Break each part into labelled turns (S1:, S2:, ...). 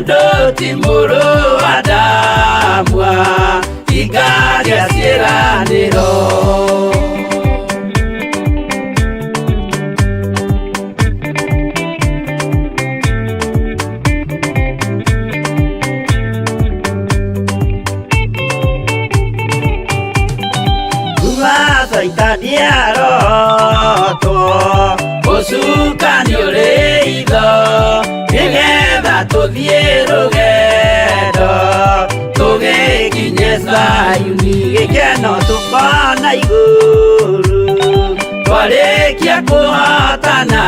S1: Andoti muru adamwa Igaria siraniro Saitaniaro to Osuka nyoreido Nigetha tuthiĩ rũgendo tũgĩkinye Zayuni gĩkeno tũkona igũrũ twarĩkia kũhotana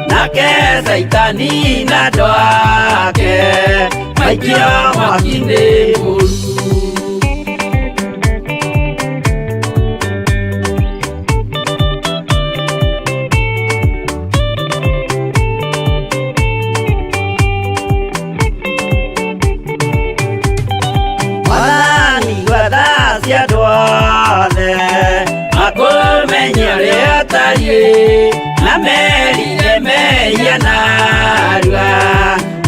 S1: nake Saitani na andũ ake maikio mwaki-inĩ mũru. Na merire meianarua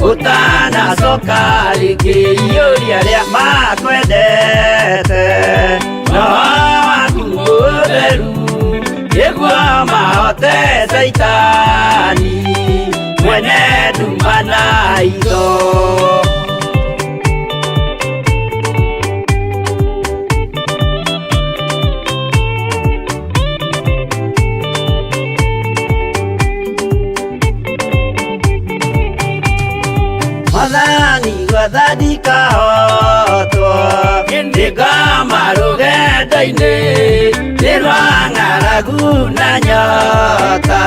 S1: utana soka rĩkĩiyũria rĩa makwendete no waku ũtheru nĩguo mahote Saitani mwene nduma na itho. Madhani gwathani kahotwo Ndigama rũgendo-inĩ Nĩrwa ng'aragu na nyota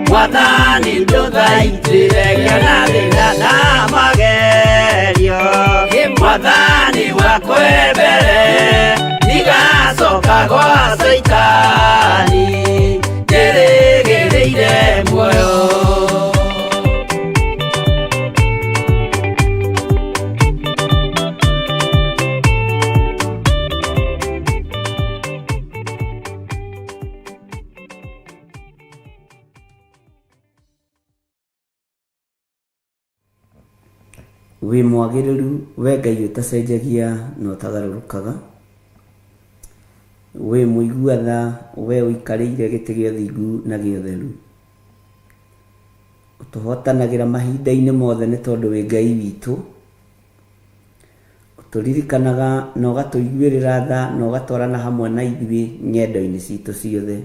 S1: Mwathani ndũthaitĩre gĩa thĩna na magerio Mwathani wakwa mbere Ndigacoka gwa Saitani Ndĩrĩgĩrĩire muoyo.
S2: Wĩ mwagĩrĩru we Ngai ũtacenjagia na ũtagarũrũkaga. Wĩ mũigua tha we ũikarĩire gĩtĩ gĩa ũthingu na gĩa ũtheru. Ũtũhotanagĩra mahinda-inĩ mothe nĩ tondũ wĩ Ngai witũ. Ũtũririkanaga na ũgatũiguĩrĩra tha na ũgatwarana hamwe na ithuĩ ng'endo-inĩ citũ ciothe.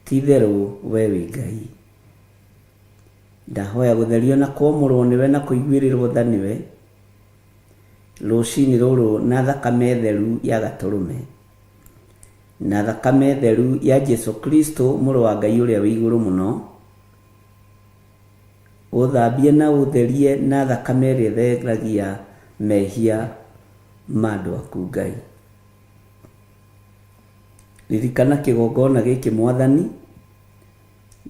S2: Ti itherũ we wĩ Ngai. Ndahoya gũtherio na kwamũrwo nĩwe na kũiguĩrĩrwo tha nĩwe rũcinĩ rũrũ na thakame theru ya Gatũrũme na thakame theru ya Jesu Kristo mũrũ wa Ngai ũrĩa wĩ igũrũ mũno. Ũthambie na ũtherie na thakame ĩrĩa ĩtheragia mehia ma andũ aku Ngai. Ririkana kĩgongona gĩkĩ Mwathani,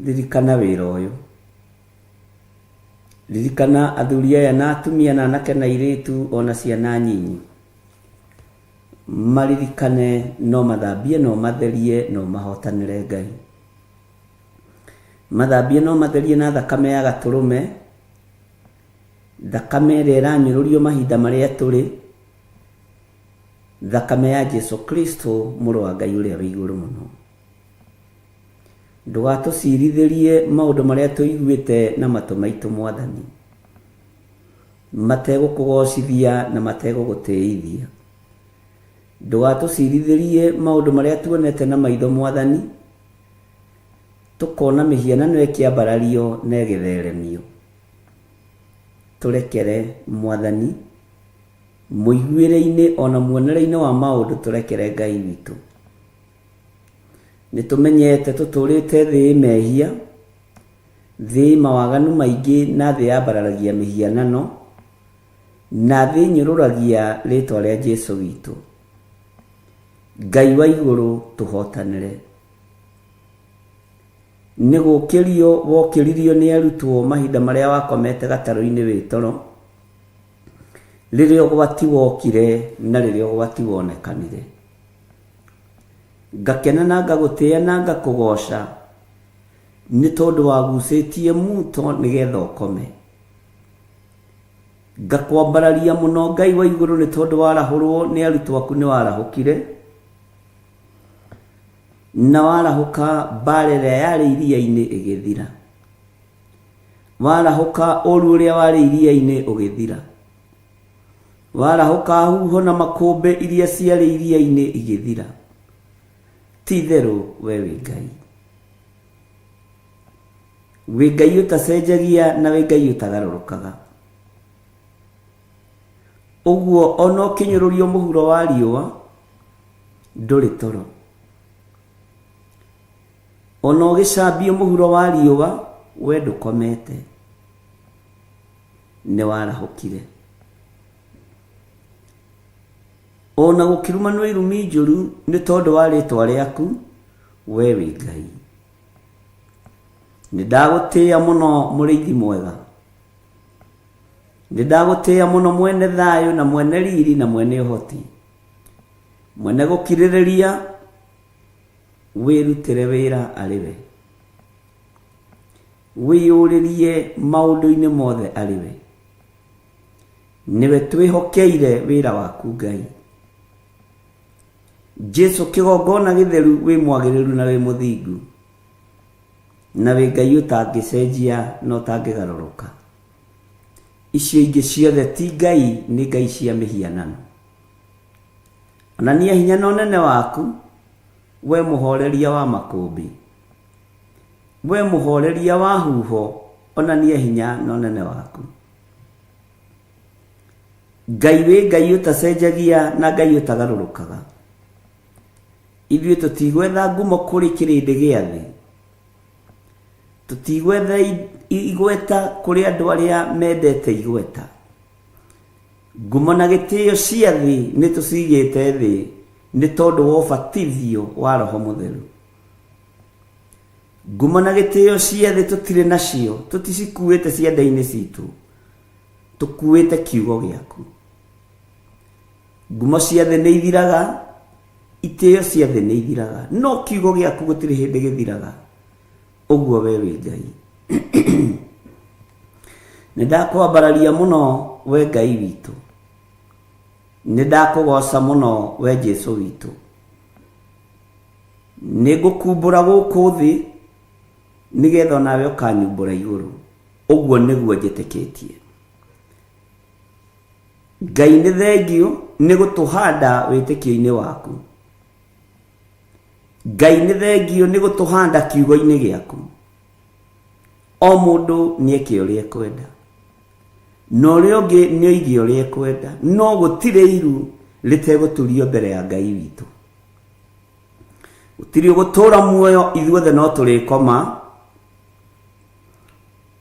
S2: ririkana wĩra ũyũ. Ririkana athuri aya na atumia na anake na airĩtu ona ciana nyinyi. Maririkane no mathambie no matherie no mahotanĩre Ngai. Mathambie no matherie na thakame ya Gatũrũme, thakame ĩrĩa ĩranyũrũrio mahinda marĩa tũrĩ, thakame ya Jesu Kristo mũrũ wa Ngai ũrĩa wĩ igũrũ mũno. Ndũgatũcirithĩrie maũndũ marĩa tũiguĩte na matũ maitũ Mwathani, mategũkũgocithia na mategũgũtĩithia. Ndũgatũcirithĩrie maũndũ marĩa tuonete na maitho Mwathani, tũkona mĩhianano ĩkĩambarario na ĩgĩtheremio. Tũrekere Mwathani, mũiguĩre-inĩ ona muonere-inĩ wa maũndũ tũrekere Ngai witũ. Nĩtũmenyete tũtũrĩte thĩ mehia, thĩ mawaganu maingĩ na thĩ yambararagia mĩhianano, na thĩ nyũrũragia rĩtwa rĩa Jesu witũ. Ngai wa igũrũ tũhotanĩre. Nĩgũkĩrio wokĩririo nĩ arutwo mahinda marĩa wakomete gatarũ-inĩ wĩ toro, rĩrĩa ũgwati wokire na rĩrĩa ũgwati wonekanire. Ngakena na ngagũtĩĩa na ngakũgoca nĩ tondũ wagucĩtie muto nĩgetha ũkome. ngakwambararia muno Ngai wa iguru ni tondu warahurwo ni arutwo aku ni warahukire na warahuka barere yari iria-ini igithira warahuka oru uria wari iria-ini ugithira warahuka huho na makumbe iria ciari iria-ini igithira titheru we wi Ngai utacenjagia na wi Ngai utagarurukaga uguo ono kinyururio muhuro wa riua nduri toro ono gicambio muhuro wa riua we ndukomete ni warahukire ona gukirumanwo irumi njuru ni tondu wa ritwa riaku we wi Ngai ni ndagutia muno muriithi mwega ni ndagutia muno mwene thayo na mwene riri na mwene uhoti mwene gukiririria wirutire wira ariwe wiyuririe maundu-ini mothe ariwe niwe twihokeire wira waku Ngai Jesu kigongona githeru wi mwagiriru na wi muthingu na wi Ngai utangicenjia no tangigaruruka icio ingi ciothe ti Ngai ni Ngai cia mihianano onania hinya na unene waku we muhoreria wa makumbi we muhoreria wa huho onania hinya na unene waku Ngai wi Ngai utacenjagia na Ngai utagarurukaga ithuĩ tũtigwetha ngumo kũrĩ kĩrĩndĩ gĩa thĩ tũtigwetha igweta kũrĩ andũ arĩa mendete igweta ngumo na gĩtĩo cia thĩ nĩ tũcigĩte thĩ nĩ tondũ wa ũbatithio wa Roho Mũtheru ngumo na gĩtĩo cia thĩ tũtirĩ nacio tũticikuĩte ciande-inĩ citũ tũkuĩte kiugo gĩaku ngumo cia thĩ nĩ ithiraga itĩo cia thĩ nĩ ithiraga no kiugo gĩaku gũtirĩ hĩndĩ gĩthiraga ũguo we wi Ngai nĩ ndakwambararia mũno we Ngai witũ nĩ ndakũgoca mũno we Jesu witũ nĩ ngũkumbũra gũkũ thĩ nĩgetha nawe ũkanyumbũra igũrũ ũguo nĩguo njĩtĩkĩtie Ngai nĩ thengio nĩ gũtũhanda wĩtĩkio-inĩ waku Ngai nĩ thengio nĩ gũtũhanda kiugo-inĩ gĩaku o mũndũ nĩeke ũrĩa ekwenda na ũrĩa ũngĩ nĩoige ũrĩa ekwenda no gũtirĩ iru rĩtegũturio mbere ya Ngai witũ gũtirĩ ũgũtũũra muoyo ithuothe no tũrĩkoma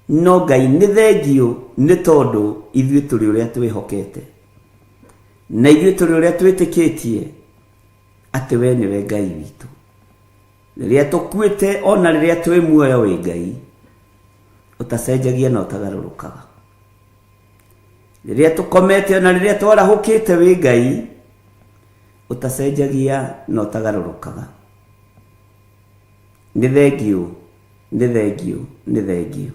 S2: no Ngai nĩ thengio nĩ tondũ ithuĩ tũrĩ ũrĩa twĩhokete na ithuĩ tũrĩ ũrĩa twĩtĩkĩtie atĩ we nĩwe Ngai witũ rĩrĩa tũkuĩte ona rĩrĩa twĩ muoyo wĩ Ngai utacenjagia na utagarũrũkaga rĩrĩa tũkomete ona rĩrĩa twarahũkĩte wĩ Ngai utacenjagia na utagarũrũkaga nĩ thengio nĩ thengio nĩ thengio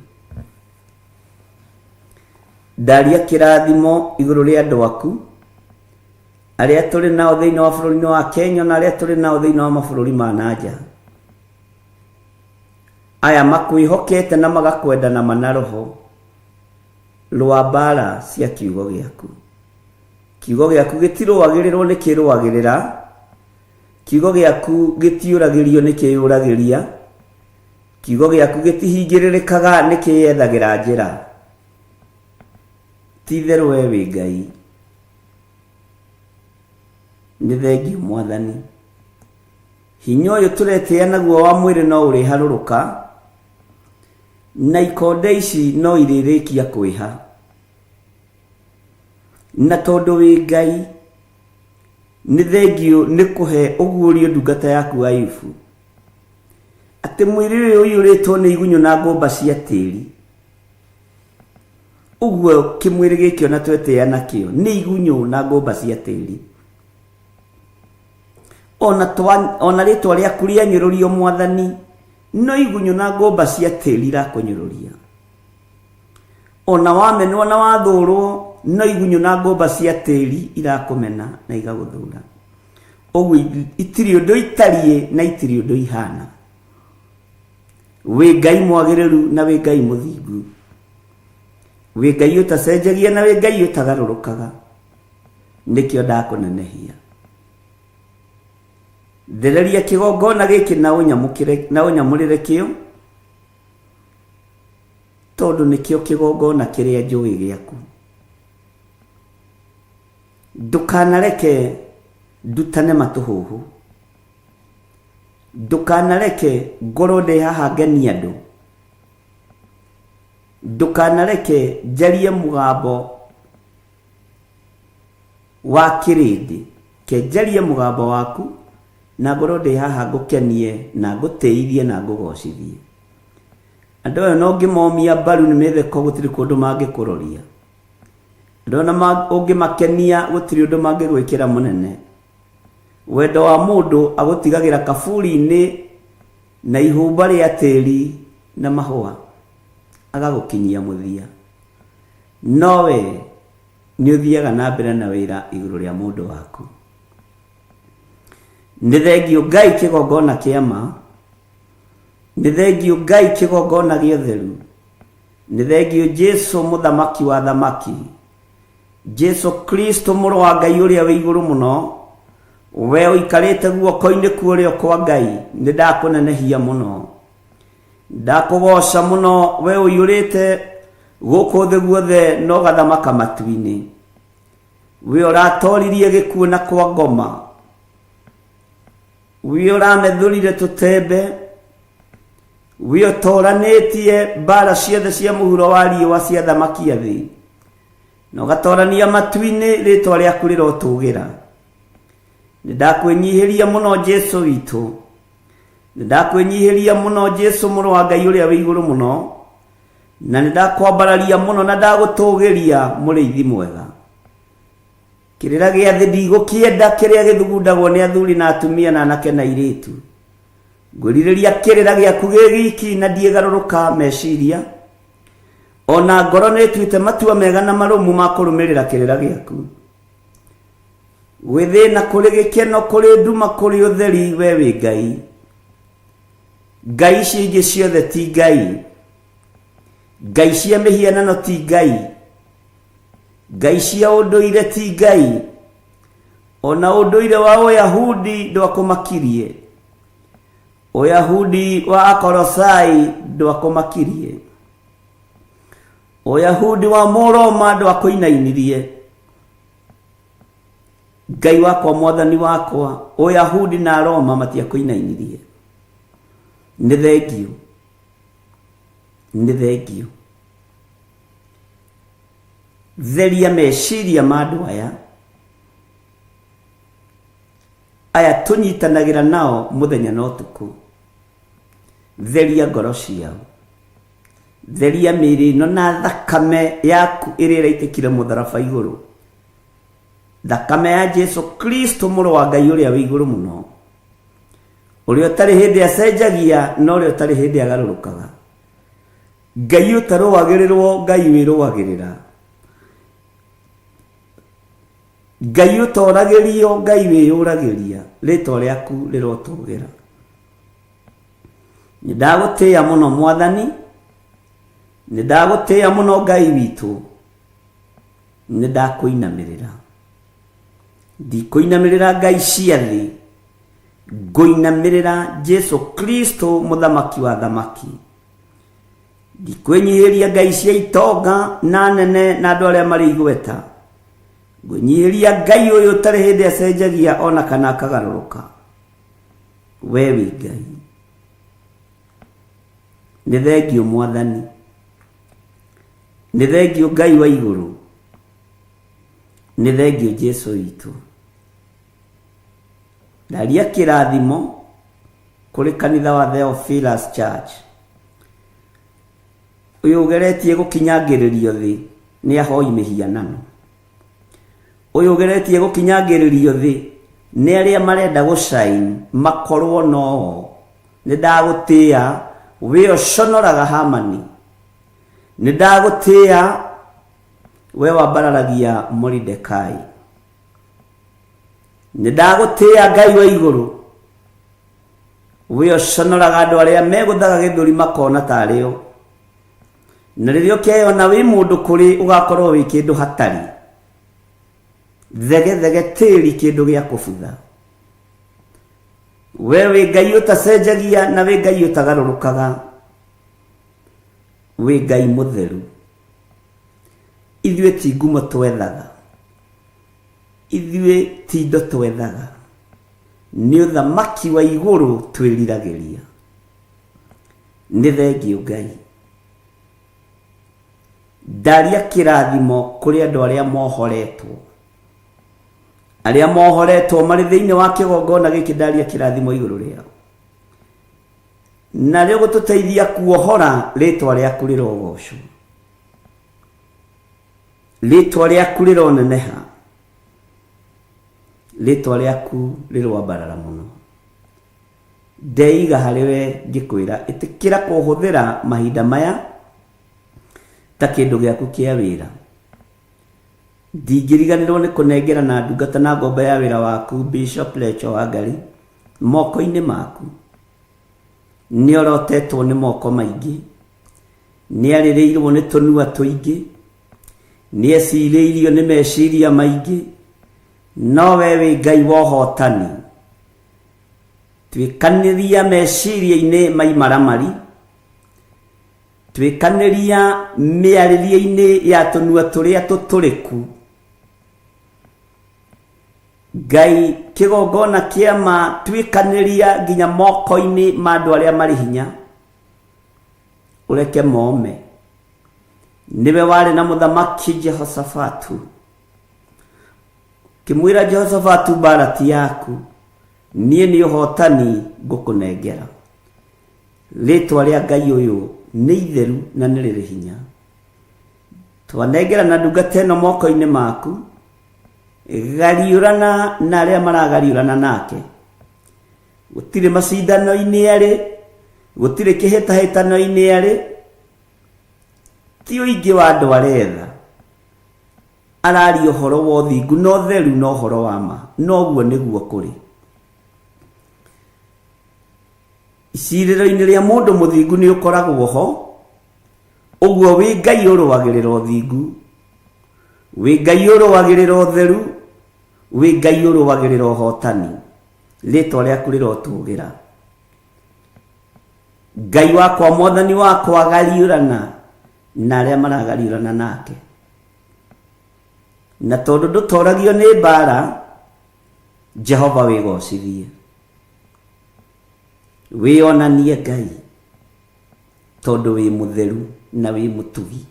S2: ndaria kĩrathimo igũrũ rĩa andũ aku arĩa tũrĩ nao thĩinĩ wa bũrũri-inĩ wa Kenya na arĩa tũrĩ nao thĩinĩ wa mabũrũri ma nanja aya makwĩhokete na magakwenda na mana roho rwa mbara cia kiugo gĩaku kiugo gĩaku gĩtirũagĩrĩrwo nĩ kĩrũagĩrĩra kiugo gĩaku gĩtiũragĩrio nĩ kĩyũragĩria kiugo gĩaku gĩtihingĩrĩrĩkaga nĩ kĩyethagĩra njĩra titherũ we wĩ Ngai nĩ thengio Mwathani hinya ũyũ tũretĩa naguo wa mwĩrĩ no ũrĩharũrũka na ikonde ici no irĩrĩkia kwĩha na tondũ wĩ Ngai nĩ thengio nĩ kũhe ũguũrio ndungata yaku Ayubu atĩ mwĩrĩ ũyũ ũiyũrĩtwo nĩ igunyũ na ngũmba cia tĩri ũguo kĩmwĩrĩ gĩkĩ ona twetĩa nakĩo nĩ igunyũ na ngũmba cia tĩri ona rĩtwa rĩaku rĩanyũrũrio Mwathani no igunyũ na ngũmba cia tĩri irakũnyũrũria ona wamenwo na wathũrwo no igunyo na ngomba cia tĩri irakũmena na igagũthũra. Ũguo itirĩ ũndũ itariĩ na itirĩ ũndũ ihana. Wĩ Ngai mwagĩrĩru na wĩ Ngai mũthingu. Wĩ Ngai ũtacenjagia na wĩ Ngai ũtagarũrũkaga. Nĩkĩo ndakũnenehia. Thereria kĩgongona gĩkĩ na ũnyamũrĩre kĩo, tondũ nĩkĩo kĩgongona kĩrĩa njũĩ gĩaku. Ndũkanareke ndutane matũhũhũ. Ndũkanareke ngorwo ndĩ haha ngenia andũ. Ndũkanareke njarie mũgambo wa kĩrĩndĩ. Ke njarie mũgambo waku na ngorwo ndĩ haha ngũkenie na ngũtĩithie na ngũgocithie. Andũ aya no ngĩmomia mbaru nĩ mĩtheko gũtirĩ kũndũ mangĩkũroria. Andũ ona ũngĩmakenia gũtirĩ ũndũ mangĩgwĩkĩra mũnene. Wendo wa mũndũ agũtigagĩra kaburi-inĩ na ihumba rĩa tĩri na mahũa agagũkinyia mũthia. Nowe nĩ ũthiaga na mbere na wĩra igũrũ rĩa mũndũ waku. Nĩ thengio Ngai kĩgongona kĩa ma. Nĩ thengio Ngai kĩgongona gĩa ũtheru. Nĩ thengio Jesu mũthamaki wa thamaki. Jesu Kristo mũrũ wa Ngai ũrĩa wĩ igũrũ mũno. We ũikarĩte guoko-inĩ kuo kwa Ngai. Nĩ ndakũnenehia mũno. Ndakũgoca mũno we ũiyũrĩte gũkũ thĩ guothe no gathamaka matu-inĩ. We ũratoririe gĩkuũ na kwa ngoma. We ũramethũrire tũtembe. We ũtoranĩtie mbara ciothe cia mũhuro wa riũa cia thamaki a thĩ. Na ũgatorania matu-inĩ rĩtwa rĩaku rĩrotũgĩra. Nĩ ndakwĩnyihĩria mũno Jesu witũ. Nĩ ndakwĩnyihĩria mũno Jesu mũrũ wa Ngai ũrĩa wĩ igũrũ mũno. Na nĩ ndakwambararia mũno na ndagũtũgĩria mũrĩithi mwega. Kĩrĩra gĩa thĩ ndigũkĩenda kĩrĩa gĩthugundagwo nĩ athuri na atumia na anake na airĩtu. Ngwĩrirĩria kĩrĩra gĩaku gĩ wiki na ndiĩgarũrũka meciria. Ona ngoro nĩ ĩtuĩte matua mega na marũmu ma kũrũmĩrĩra kĩrĩra gĩaku. Gwĩthĩna kũrĩ gĩkeno kũrĩ nduma kũrĩ ũtheri we wĩ Ngai. Ngai ici ingĩ ciothe ti Ngai. Ngai cia mĩhianano ti Ngai. Ngai cia ũndũire ti Ngai. Ona ũndũire wa Ũyahudi ndwakũmakirie. Ũyahudi wa Akolosai ndwakũmakirie. Ũyahudi wa Mũroma ndwakũinainirie. Ngai wakwa mwathani wakwa, Ũyahudi na Roma matiakũinainirie. Nĩ thengio. Nĩ thengio. Theria meciria ma andũ aya tũnyitanagĩra nao mũthenya na ũtukũ. Theria ngoro ciao. Theria mĩĩrĩ ĩno na thakame yaku ĩrĩa ĩraitĩkire mũtharaba igũrũ. Thakame ya Jesu Kristo mũrũ wa Ngai ũrĩa wĩ igũrũ mũno. Ũrĩa ũtarĩ hĩndĩ acenjagia no ũrĩa ũtarĩ hĩndĩ agarũrũkaga. Ngai ũtarũagĩrĩrwo, Ngai wĩrũagĩrĩra. Ngai ũtoragĩrio, Ngai wĩyũragĩria. Rĩtwa rĩaku rĩrotũgĩra. Nĩ ndagũtĩĩa mũno Mwathani. Nĩ ndagũtĩĩa mũno Ngai witũ. Nĩ ndakũinamĩrĩra. Ndikũinamĩrĩra ngai cia thĩ. Ngũinamĩrĩra Jesu Kristo mũthamaki wa thamaki. Ndikwĩnyihĩria ngai cia itonga na nene na andũ arĩa marĩ igweta. Ngũnyihĩria Ngai ũyũ ũtarĩ hĩndĩ acenjagia ona kana akagarũrũka. We wĩ Ngai. Nĩ thengio Mwathani. Nĩ thengio Ngai wa igũrũ. Nĩ thengio Jesu witũ. Ndaria kĩrathimo kũrĩ kanitha wa Theophilus Church. Ũyũ ũgeretie gũkinyangĩrĩrio thĩ nĩ ahoi mĩhianano. Ũyũ ũgeretie gũkinyangĩrĩrio thĩ nĩ arĩa marenda gũcaini makorwo no. Nĩ ndagũtĩĩa we ũconoraga Hamani. Nĩ ndagũtĩĩa we wabararagia Mordekai, nindagutia Ngai wa iguru, we oconoraga andu aria meguthaga githuri makona tario, na ririo keyona wi mundu kuri ugakorwo wi kindu hatari, thege tiri kindu gia kubutha. Wewe Ngai utacenjagia na we Ngai utagarurukaga, we Ngai mutheru. Ithuĩ ti ngumo twethaga, ithuĩ ti indo twethaga, nĩ ũthamaki wa igũrũ twĩriragĩria. Nĩ thengio Ngai. Ndaria kĩrathimo kũrĩ andũ arĩa mohoretwo, arĩa mohoretwo marĩ thĩinĩ wa kĩgongona gĩkĩ. Ndaria kĩrathimo igũrũ rĩao, na rĩo gũtũteithia kuohora rĩtwa rĩaku rĩrogocwo, rĩtwa rĩaku rĩroneneha, rĩtwa rĩaku rĩrwambarara mũno. Ndeiga harĩ we ngĩkwĩra, ĩtĩkĩra kũhũthĩra mahinda maya ta kĩndũ gĩaku kĩa wĩra. Ndingĩriganĩrwo nĩ kũnengera na ndungata na ngombo ya wĩra waku Bishop Lecho Wangari moko-inĩ maku. Nĩ orotetwo nĩ moko maingĩ, nĩ arĩrĩirwo nĩ tũnua tũingĩ, nĩ ecirĩirio nĩ meciria maingĩ, no we wĩ Ngai wa ũhotani. Twĩkanĩria meciria-inĩ maimaramari, twĩkanĩria mĩarĩrie-inĩ ya tũnua tũrĩa tũtũrĩku. Ngai kĩgongona kĩama twĩkanĩria nginya moko-inĩ ma andũ arĩa marĩ hinya, ũreke mome. Niwe warĩ na mũthamaki Jehoshafatu, kĩmwĩra Jehoshafatu, mbara ti yaku, niĩ nĩ ũhotani ngũkũnengera. Rĩtwa rĩa Ngai ũyũ nĩ itheru na nĩ rĩrĩ hinya. Twanengera na ndungata ĩno moko-inĩ maku, gariũrana na arĩa maragariũrana nake. Gũtirĩ macindano-inĩ arĩ, gũtirĩ kĩhĩtahĩtano-inĩ arĩ, ti ũingĩ wa andũ aretha. Araria ũhoro wa ũthingu na ũtheru na ũhoro wa ma, noguo nĩguo kũrĩ. Icirĩro-inĩ rĩa mũndũ mũthingu nĩ ũkoragwo ho, ũguo wĩ Ngai ũrũagĩrĩra ũthingu, wĩ Ngai ũrũagĩrĩra ũtheru, wĩ Ngai ũrũagĩrĩra ũhotani. Rĩtwa rĩaku rĩrotũgĩra. Ngai wakwa, Mwathani wakwa, gariũrana na arĩa maragariũrana nake. Na tondũ ndũtoragio nĩ mbara, Jehova wĩgocithie, wĩonanie Ngai, tondũ wĩ mũtheru na wĩ mũtugi,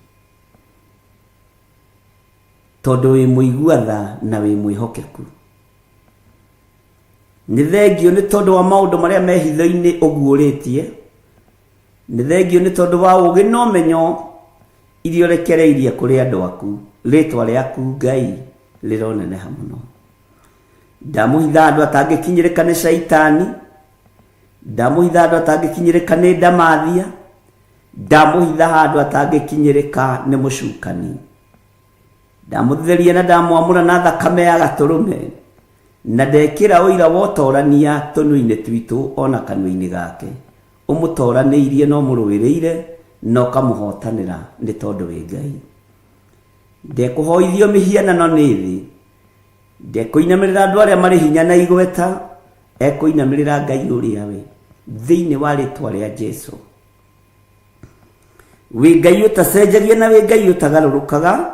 S2: tondũ wĩ mũigua-tha na wĩ mwĩhokeku. Nĩ thengio nĩ tondũ wa maũndũ marĩa me hitho-inĩ ũguũrĩtie. Nĩ thengio nĩ tondũ wa ũũgĩ na ũmenyo iria ũrekereirie kũrĩ andũ aku. Rĩtwa rĩaku Ngai rĩroneneha mũno. Ndamũhitha andũ atangĩkinyĩrĩka nĩ Shaitani, ndamũhitha andũ atangĩkinyĩrĩka nĩ ndamathia, ndamũhitha andũ atangĩkinyĩrĩka nĩ mũcukani. Ndamũtheria na ndamwamũra na thakame ya gatũrũme, na ndekĩra ũira wa ũtorania tũnua-inĩ twitũ ona kanua-inĩ gake. Ũmũtoranĩirie na ũmũrũĩrĩire na ũkamũhotanĩra nĩ tondũ wĩ Ngai. Ndekũhoithio mĩhianano nĩ thĩ, ndekũinamĩrĩra andũ arĩa marĩ hinya na igweta, ekũinamĩrĩra Ngai ũrĩa we, thĩinĩ wa rĩtwa rĩa Jesũ. Wĩ Ngai ũtacenjagia na wĩ Ngai ũtagarũrũkaga,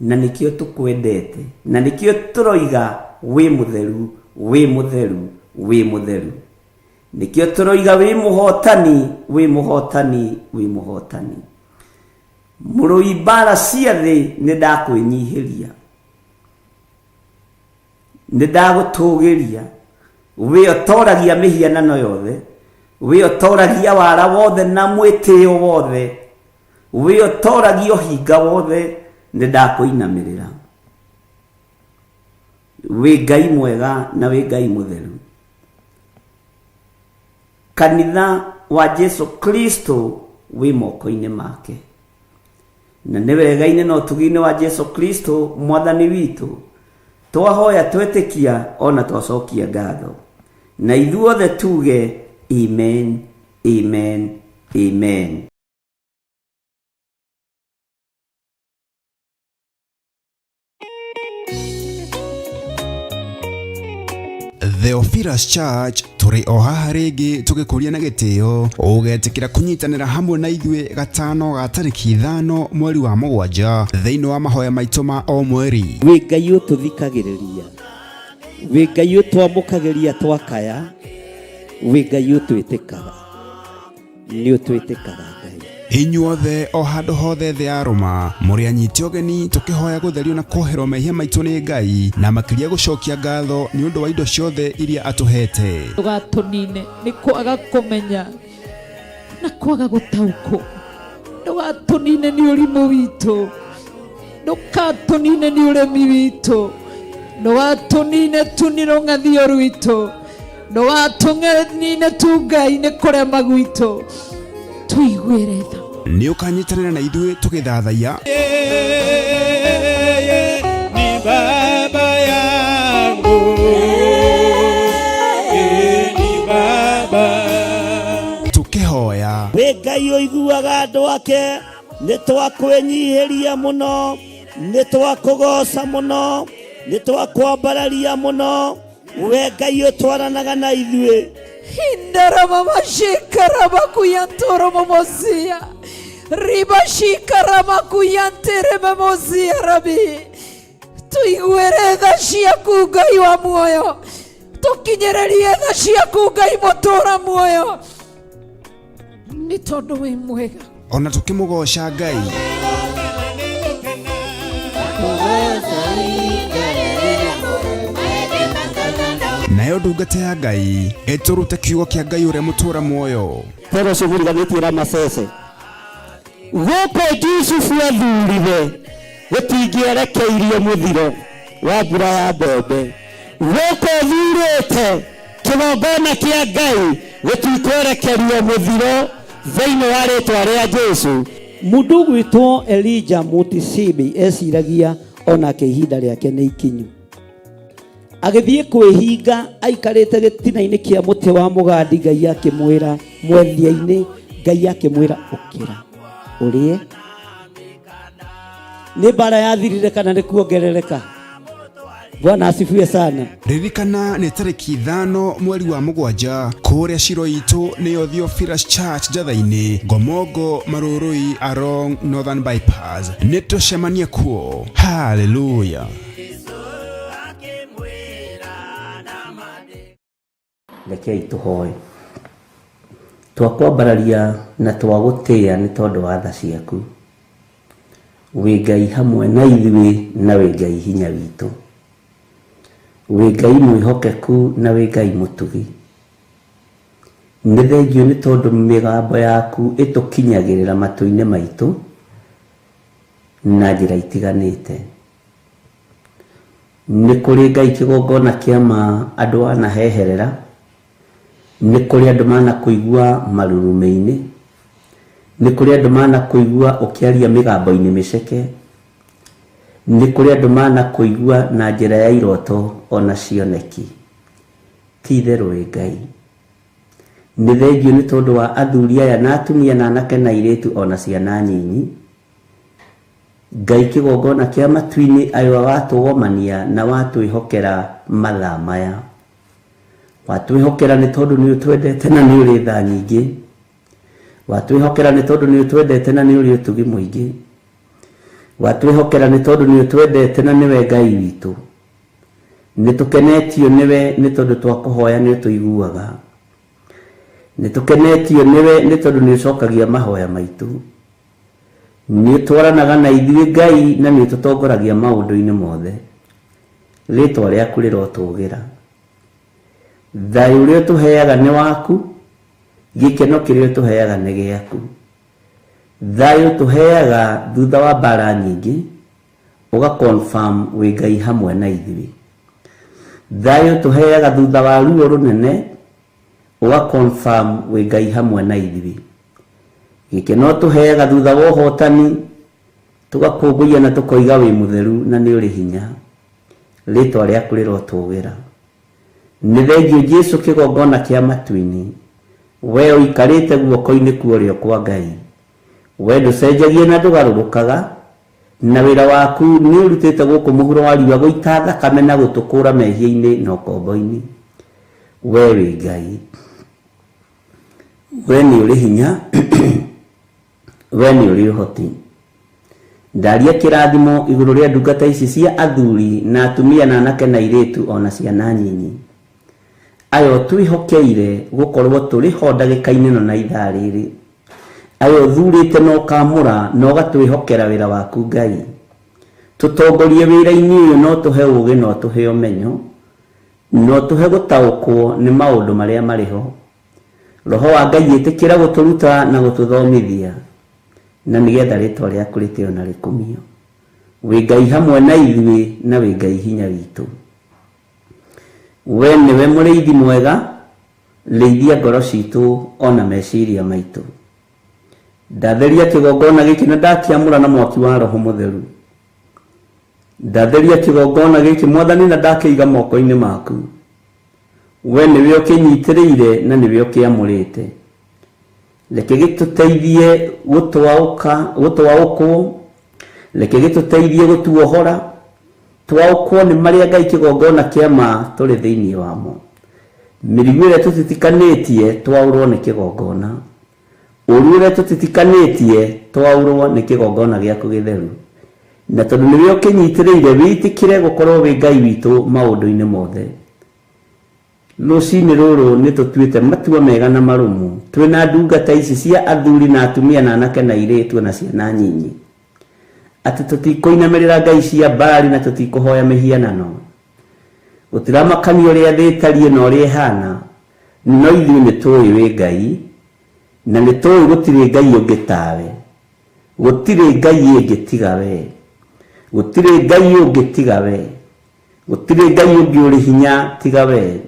S2: na nĩkĩo tũkwendete, na nĩkĩo tũroiga wĩ mũtheru, wĩ mũtheru, wĩ mũtheru. Nĩkĩo tũroiga wĩ mũhotani, wĩ mũhotani, wĩ mũhotani. Mũrũi mbara cia thĩ nĩ ndakwĩnyihĩria, nĩ ndagũtũgĩria. Wĩ ũtoragia mĩhianano yothe, wĩ ũtoragia wara wothe na mwĩtĩo wothe, wĩ ũtoragia ũhinga wothe, nĩ ndakwĩinamĩrĩra. Wĩ Ngai mwega na wĩ Ngai mũtheru. Kanitha wa Jesu Kristo wĩ moko-inĩ make. na nĩ wega-inĩ na ũtugi-inĩ wa Jesu Kristo mwathani witũ twahoya twetĩkia ona twacokia ngatho na ithuothe tuge amen, amen, amen.
S3: Theophilus Church turi o haha ringi tugikuria na gitio ugetikira kunyitanira hamwe na ithuĩ gatano ga tariki 5 mweri wa 7 thĩinĩ wa mahoya maitũ ma o mweri.
S2: Wĩ Ngai ũtũthikagĩrĩria, wĩ Ngai ũtwamũkagĩria twakaya, wĩ Ngai ũtwĩtĩkaga, nĩ ũtwĩtĩkaga Ngai.
S3: Inyuothe o handũ hothe thĩ ya Roma mũrĩ anyiti ũgeni tũkĩhoya gũtherio na kũoherwo mehia maitũ nĩ Ngai na makĩria gũcokia ngatho nĩ ũndũ wa indo ciothe iria atũhete.
S4: Ndũgatũnine nĩ kwaga kũmenya na kwaga gũtaũkwo, ndũgatũnine nĩ ũrimũ witũ, ndũgatũnine nĩ ũremi witũ, ndũgatũnine tu nĩ rũng'athio rwitũ, ndũgatũnine tu Ngai nĩ kũrema gwitũ, tuiguĩre tha.
S3: Nĩ ũkanyitanĩra na ithuĩ tũgĩthathaiya
S1: ni baba yangu, ni baba.
S3: Tũkĩhoya
S1: Wĩ Ngai ũiguaga andũ ake, nĩ twakwĩnyihĩria mũno, nĩ twakũgoca mũno, nĩ twakwambararia mũno, wĩ Ngai ũtwaranaga na ithuĩ.
S4: Hindarama mashikarama kuyantoro mamosia riba shikarama kuyantere mamosia rabi tuiguere tha ciaku Ngai wa muoyo, tukinyererie tha ciaku Ngai mũtũra muoyo, nĩ tondũ wĩ mwega.
S3: ona tũkĩmũgoca Ngai nayo ndungata ya Ngai ĩtũrute kiugo kĩa Ngai ũrĩa mũtũra muoyo.
S2: Pero ciguriganĩtie Ramacece gũkũ Jusufu athurire gũtingĩerekeirie mũthiro wa mbura ya mbembe, gũkũ thurĩte kĩgongona kĩa Ngai gũtikwerekeria mũthiro thĩinĩ wa rĩtwa rĩa Jesu. Mũndũ gwĩtwo Elijah Mutisibi eciragia onake ihinda rĩake nĩ ikinyu, agĩthiĩ kwĩhinga aikarĩte gĩtina-inĩ kĩa mũtĩ wa mũgandi, Ngai akĩmwĩra mwethia-inĩ, Ngai akĩmwĩra ũkĩra ũrĩe. Nĩ mbara yathirire kana nĩ kuongerereka? Bwana asifiwe sana.
S3: Ririkana nĩ tariki 5 mweri wa 7 kũrĩa ciro itũ nĩyo Theophilus Church Njatha-inĩ, Ngomongo, Marũrũi, Arong, Northern Bypass. Nĩ tũcemanie kuo. Hallelujah.
S2: Rekei tũhoe. Twakwambararia na twagũtĩĩa nĩ tondũ wa tha ciaku. Wĩ Ngai hamwe na ithuĩ na wĩ Ngai hinya witũ. Wĩ Ngai mwĩhokeku na wĩ Ngai mũtugi. Nĩ thengio nĩ tondũ mĩgambo yaku ĩtũkinyagĩrĩra matũ-inĩ maitũ na njĩra itiganĩte. Nĩ kũrĩ Ngai kĩgongona kĩama andũ anaheherera, nĩ kũrĩ andũ manakũigua marurumĩ-inĩ, nĩ kũrĩ andũ manakũigua ũkĩaria mĩgambo-inĩ mĩceke, nĩ kũrĩ andũ manakũigua na njĩra ya iroto ona cioneki. Ti itherũ wĩ Ngai. Nĩ thengio nĩ tondũ wa athuri aya na atumia na anake na airĩtu ona ciana nyinyi. Ngai kĩgongona kĩa matu-inĩ ayo watũgomania na watwĩhokera mathaa maya. Watwĩhokera nĩ tondũ nĩ ũtwendete na nĩ ũrĩ tha nyingĩ. Watwĩhokera nĩ tondũ nĩ ũtwendete na nĩ ũrĩ ũtugi mũingĩ. Watwĩhokera nĩ tondũ nĩ ũtwendete na nĩwe Ngai witũ. Nĩ tũkenetio nĩwe nĩ tondũ twakũhoya nĩ ũtũiguaga. Nĩ tũkenetio nĩwe nĩ tondũ nĩ ũcokagia mahoya maitũ. Nĩ twaranaga na ithuĩ Ngai na nĩ tũtongoragia maũndũ-inĩ mothe. Rĩtwa rĩaku rĩrotũgĩra. Thayũ ũrĩa ũtũheaga nĩ waku, gĩkeno kĩrĩa ũtũheaga nĩ gĩaku. Thayũ ũtũheaga thutha wa mbara nyingĩ, ũga-confirm wĩ Ngai hamwe na ithuĩ. Thayũ ũtũheaga thutha wa ruo rũnene, ũga-confirm wĩ Ngai hamwe na ithuĩ. Gĩkeno ũtũheaga thutha wa ũhotani, tugakũngũiya na tukoiga wi mutheru na nĩ ũrĩ hinya, rĩtwa rĩaku rĩrotũgĩra. Nĩ thengio Jesu kĩgongona kĩa matu-inĩ, we ũikarĩte guoko-inĩ kuorĩo kwa Ngai, we ndũcenjagia na ndũgarũrũkaga, na wĩra waku nĩ ũrutĩte gũkũ mũhuro wa riũa gũita thakame na gũtũkũra mehia-inĩ na ũkombo-inĩ. We wĩ Ngai, we nĩ ũrĩ hinya, we nĩ ũrĩ ũhoti. Ndaria kĩrathimo igũrũ rĩa ndungata ici cia athuri na atumia na anake na airĩtu ona ciana nyinyi, ayo twĩhokeire gũkorwo tũrĩ ho ndagĩka-inĩ ĩno na ithaa rĩrĩ, ayo thurĩte na ũkamũra na ũgatwĩhokera wĩra waku Ngai. Tũtongorie wĩra-inĩ ũyũ, no tũhe ũgĩ, no tũhe ũmenyo, no tũhe gũtaũkwo nĩ maũndũ marĩa marĩ ho. Roho wa Ngai ĩtĩkĩra gũtũruta na gũtũthomithia, na nĩgetha rĩtwa rĩaku rĩtĩo na rĩkumio. Wĩ Ngai hamwe na ithuĩ, na wĩ Ngai hinya witũ. We nĩwe mũrĩithi mwega, rĩithia ngoro citũ ona meciria maitũ. Ndatheria kĩgongona gĩkĩ na ndakĩamũra na mwaki wa Roho Mũtheru. Ndatheria kĩgongona gĩkĩ Mwathani na ndakĩiga moko-inĩ maku. We nĩwe ũkĩnyitĩrĩire na nĩwe ũkĩamũrĩte. Reke gĩtũteithie gũtwaũkwo, reke gĩtũteithie gũtuohora, twaũkwo nĩ marĩa Ngai kĩgongona kĩama tũrĩ thĩinĩ wamo. Mĩrigo ĩrĩa tũtitikanĩtie twaũrwo nĩ kĩgongona, ũru ũrĩa tũtitikanĩtie twaũrwo nĩ kĩgongona gĩaku gĩtheru. Na tondũ nĩwe ũkĩnyitĩrĩire, wĩtĩkĩre gũkorwo wĩ Ngai witũ maũndũ-inĩ mothe. Rũcinĩ rũrũ nĩ tũtuĩte matua mega na marũmu, twĩna ndungata ici cia athuri na atumia na anake na airĩtu na ciana nyinyi, atĩ tũtikũinamĩrĩra ngai cia Baali na tũtikũhoya mĩhianano. Gũtiramakania ũrĩa thĩ ĩtariĩ na ũrĩa ĩhana, no ithuĩ nĩ tũĩ wĩ Ngai, na nĩ tũĩ gũtirĩ Ngai ũngĩ tawe, gũtirĩ Ngai ũngĩ tiga we, gũtirĩ Ngai ũngĩ tiga we, gũtirĩ Ngai ũngĩ ũrĩ hinya tiga we,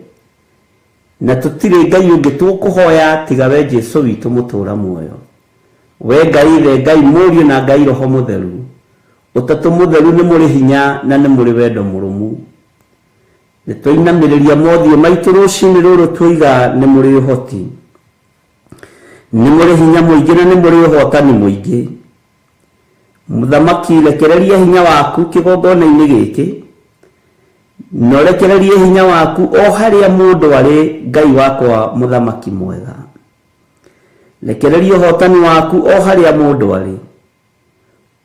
S2: na tũtirĩ Ngai ũngĩ tũkũhoya tiga we Jesu witũ mũtũra muoyo. We Ngai the Ngai Mũriũ na Ngai Roho Mũtheru, ũtatũ mũtheru nĩ mũrĩ hinya na nĩ mũrĩ wendo mũrũmu. Nĩ tũinamĩrĩria mothiũ maitũ rũcinĩ rũrũ tũiga nĩ mũrĩ ũhoti, nĩ mũrĩ hinya mũingĩ na nĩ mũrĩ ũhotani mũingĩ. Mũthamaki, rekereria hinya waku kĩgongona-inĩ gĩkĩ, na ũrekererie hinya waku o harĩa mũndũ arĩ. Ngai wakwa mũthamaki mwega, rekereria ũhotani waku o harĩa mũndũ arĩ.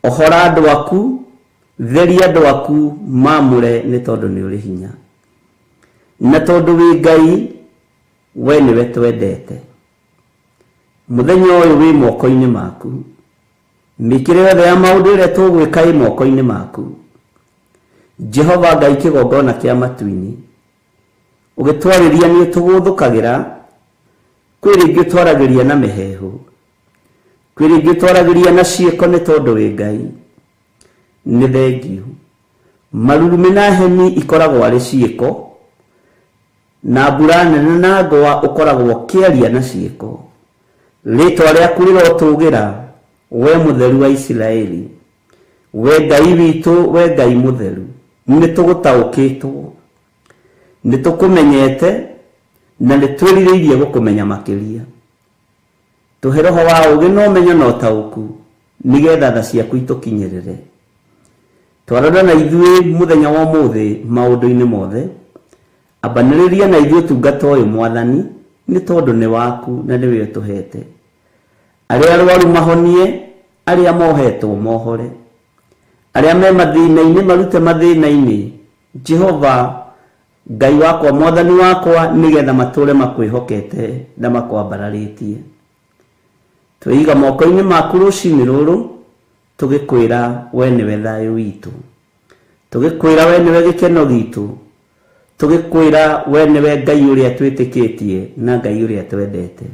S2: Ohora andũ aku, theria andũ aku, mamũre nĩ tondũ nĩ ũrĩ hinya, na tondũ wĩ Ngai, we nĩwe twendete. Mũthenya ũyũ wĩ moko-inĩ maku, mĩkĩre yothe ya maũndũ ĩrĩa tũgwĩka ĩ moko-inĩ maku. Jehova Ngai kĩgongona kĩa matu-inĩ, ũgĩtwarĩria nĩ tũgũthũkagĩra, kwĩ rĩngĩ ũtwaragĩria na mĩhehu, kwĩ rĩngĩ ũtwaragĩria na ciĩko nĩ tondũ wĩ Ngai. Nĩ thengiũ. Marurumĩ na heni ikoragwo arĩ ciĩko, na mbura nene na ngwa ũkoragwo kĩaria na ciĩko. Rĩtwa rĩaku rĩrotũgĩra, we Mũtheru wa Isiraeli, we Ngai witũ, we Ngai mũtheru. Nĩ tũgũtaũkĩtwo, nĩ tũkũmenyete, na nĩ twĩrirĩirie gũkũmenya makĩria. Tũhe roho wa ũgĩ na ũmenyo na ũtaũku, nĩgetha tha ciaku itũkinyĩrĩre. Twarana na ithuĩ mũthenya wa ũmũthĩ maũndũ-inĩ mothe, ambanĩrĩria na ithuĩ ũtungata ũyũ Mwathani, nĩ tondũ nĩ waku na nĩwe ũtũhete. Arĩa arwaru mahonie, arĩa mohetwo mohore, arĩa me mathĩna-inĩ marute mathĩna-inĩ. Jehova Ngai wakwa, Mwathani wakwa, nĩgetha matũre makwĩhokete na makwambararĩtie. Twĩiga moko-inĩ maku rũcinĩ rũrũ, tũgĩkwĩra we nĩwe thayũ witũ, tũgĩkwĩra we nĩwe gĩkeno gitũ, tũgĩkwĩra we nĩwe Ngai ũrĩa twĩtĩkĩtie na Ngai ũrĩa twendete.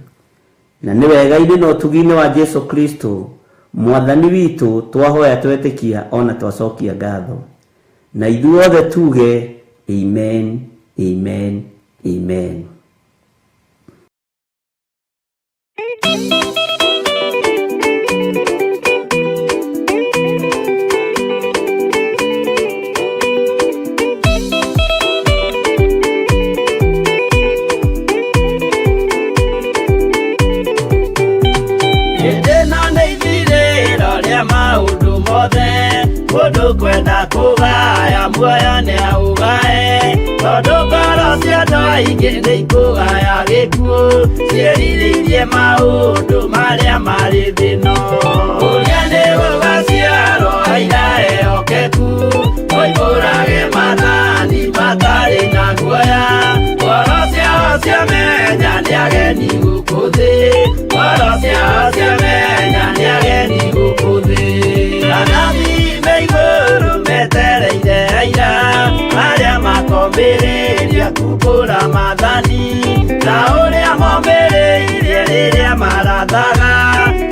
S2: Na nĩ wega-inĩ na ũtugi-inĩ wa Jesu Kristo Mwathani witũ twahoya twetĩkia ona twacokia ngatho. Na ithuothe tuge amen, amen, amen.
S1: kũgaya muoyo nĩ aũgae tondũ ngoro cia andũ aingĩ nĩ ikũgaya gĩkuũ ciĩrirĩirie maũndũ marĩa marĩ thĩno ũrĩa nĩ gũgaciarwo aira ehokeku oimbũrage mathani matarĩ na guoya ngoro ciao ciamenya nĩ ageni gũkũ thĩ ngoro ciao ciamenya nĩ ageni gũkũ thĩ anabii me igũrũ metereire aira arĩa makombĩrĩria kumbũra mathani na ũrĩa mombĩrĩirie rĩrĩa marathaga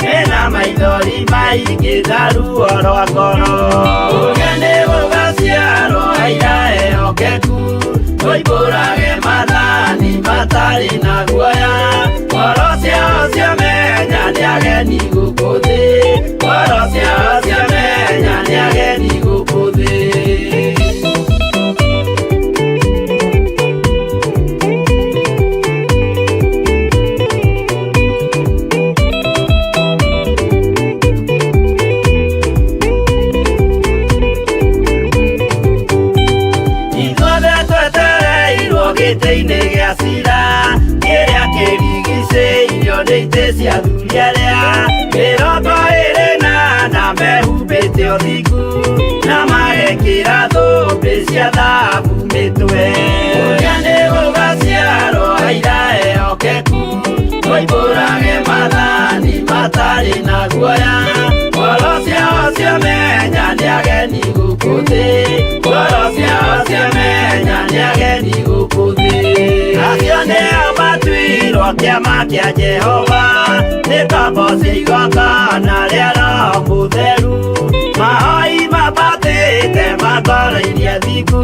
S1: mena maithori maingĩ na ruo rwa ngoro ũrĩa nĩ gũgaciarwo aira ehokeku oimbũrage mathani matarĩ na guoya ngoro ciao ciamenya nĩ ageni gũkũ thĩ ngoro ciao ciamenya nĩ ageni gũkũ thĩ gĩtĩ-inĩ gĩa cira kĩrĩa kĩrigicĩirio nĩ itĩ cia athuri arĩa mĩrongo ĩrĩ na mehumbĩte ũthingu na magekĩra thũmbĩ cia thahabu mĩtwe ũrĩa nĩ gũgaciarwo aira ehokeku oimbũrage mathani matarĩ na guoya ngoro ciao ciamenya nĩ ageni gũkũ thĩ ngoro ciao ciamenya nĩ ageni gũkũ thĩ acio nĩo matuirwo kĩama kĩa Jehova nĩ ngombo cia igongona rĩa Roho Mũtheru mahoi mabatĩte makoro-irie thingu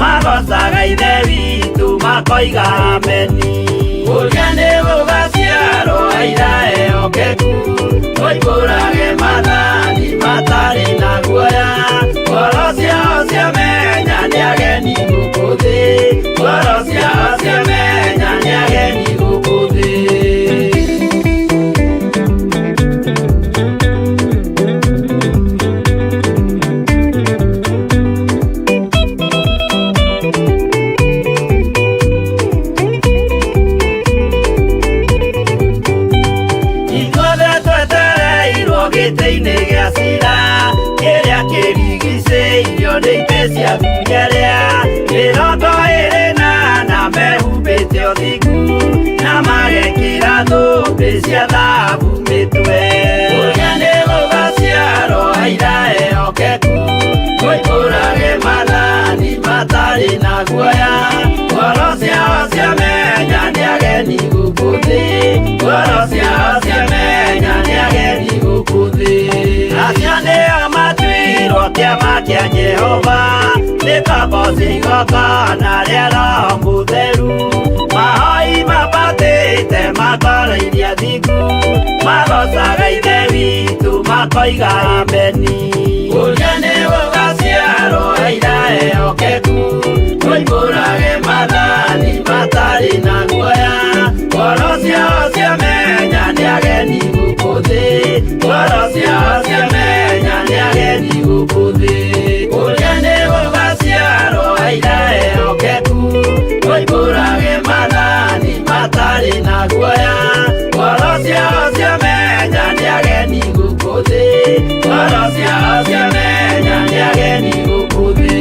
S1: magocaga ithe witũ makoiga ameni ũrĩa nĩ gũgaciarwo aira ehokeku oimbũrage mathani matarĩ na guoya ngoro ciao ciamenya nĩ ageni gũkũ thĩ ngoro ciao ciamenya nĩ ageni gũkũ thĩ gĩtĩ-inĩ gĩa cira kĩrĩa kĩrigicĩirio nĩ itĩ cia athuri arĩa mĩrongo ĩrĩ na mehumbĩte ũthingu na magekĩra thũmbĩ cia thahabu mĩtwe ũrĩa nĩ gũgaciarwo aira ehokeku oimbũrage mathani matarĩ na guoya ngoro ciao ciamenya nĩ ageni gũkũ thĩ ngoro ciao ciamenya nĩ ageni gũkũ thĩ acio nĩo matuirwo kĩama kĩa Jehova nĩ ngombo cia igongona rĩa Roho Mũtheru mahoi mabatĩte makoro-irie thingu magocaga ithe witũ makoiga ameni ũrĩa nĩ gũgaciarwo aira ehokeku oimbũrage mathani matarĩ na guoya ngoro ciao ciamenya nĩ ageni gũkũ thĩ ngoro ciao ciamenya nĩ ageni gũkũ thĩ ũrĩa nĩ gũgaciarwo aira ehokeku oimbũrage mathani matarĩ na guoya ngoro ciao ciamenya nĩ ageni gũkũ thĩ ngoro ciao ciamenya nĩ ageni gũkũ thĩ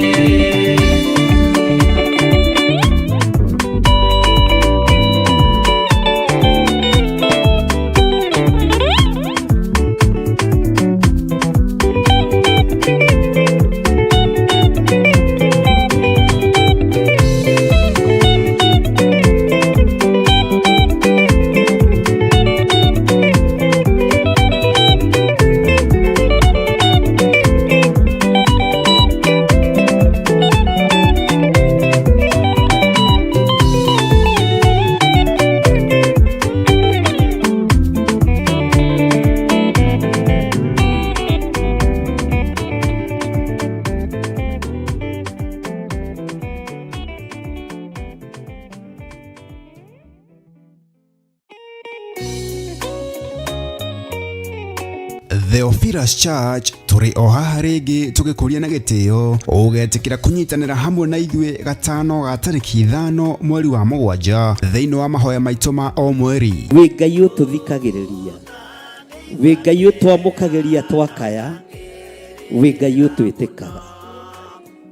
S3: Theophilus Church turi o haha ringi tugikuria na gitio ugetikira kunyitanira hamwe na ithuĩ gatano ga tarĩki 5 mweri wa mũgwanja thĩinĩ wa mahoya maitũ ma o mweri.
S1: Wĩ Ngai ũtũthikagĩrĩria, wĩ Ngai ũtwamũkagĩria twakaya, wĩ Ngai ũtwĩtĩkaga,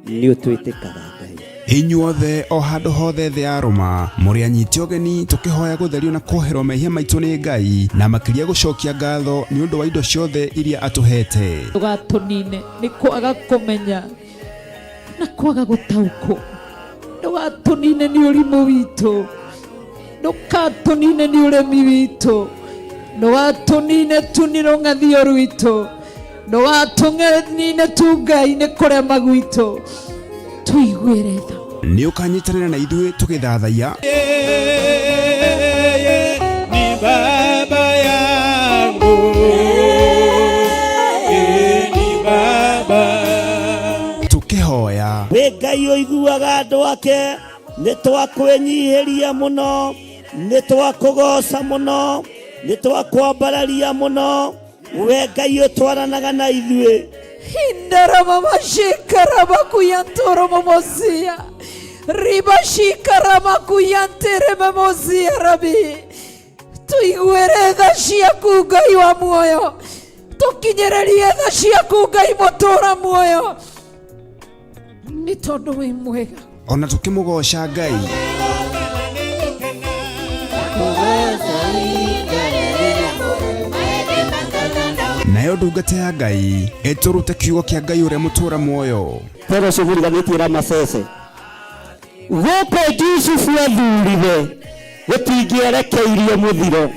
S1: nĩ ũtwĩtĩkaga Ngai.
S3: Inyuothe o handũ hothe thĩ ya Roma mũrĩ anyiti ũgeni tũkĩhoya gũtherio na kwoherwo mehia maitũ nĩ Ngai na makĩria gũcokia ngatho nĩ ũndũ wa indo ciothe iria atũhete.
S4: Ndũgatũnine nĩ kwaga kũmenya na kwaga gũtaũkwo, ndũgatũnine nĩ ũrimũ witũ, ndũgatũnine nĩ ũremi witũ, ndũgatũnine tu nĩ rũng'athio rwitũ, ndũgatũnine tu Ngai nĩ kũrema gwitũ, tuiguĩre tha.
S3: Nĩ ũkanyitanĩra na ithuĩ tũgĩthathaiya
S5: ni baba yangu, ni baba
S3: tũkĩhoya.
S1: Wĩ Ngai ũiguaga andũ ake, nĩ twakwĩnyihĩria mũno, nĩ twakũgoca mũno, nĩ twakwambararia mũno, wĩ Ngai ũtwaranaga na ithuĩ.
S4: Hindara mama shikara makuyantoro mamosia, riba shikara makuyantere mamosia rabi. Tuiguere tha ciaku Ngai wa muoyo, tukinyererie tha ciaku Ngai mũtũra muoyo, nĩ tondũ wĩ mwega.
S3: Ona tũkĩmũgoca Ngai. Nayo ndungata ya Ngai ĩtũrute kiugo kĩa Ngai ũrĩa mũtũra muoyo.
S1: Pero cuguriganĩtie Ramacece gũkũ Jusufu athurire gũtingĩerekeirie mũthiro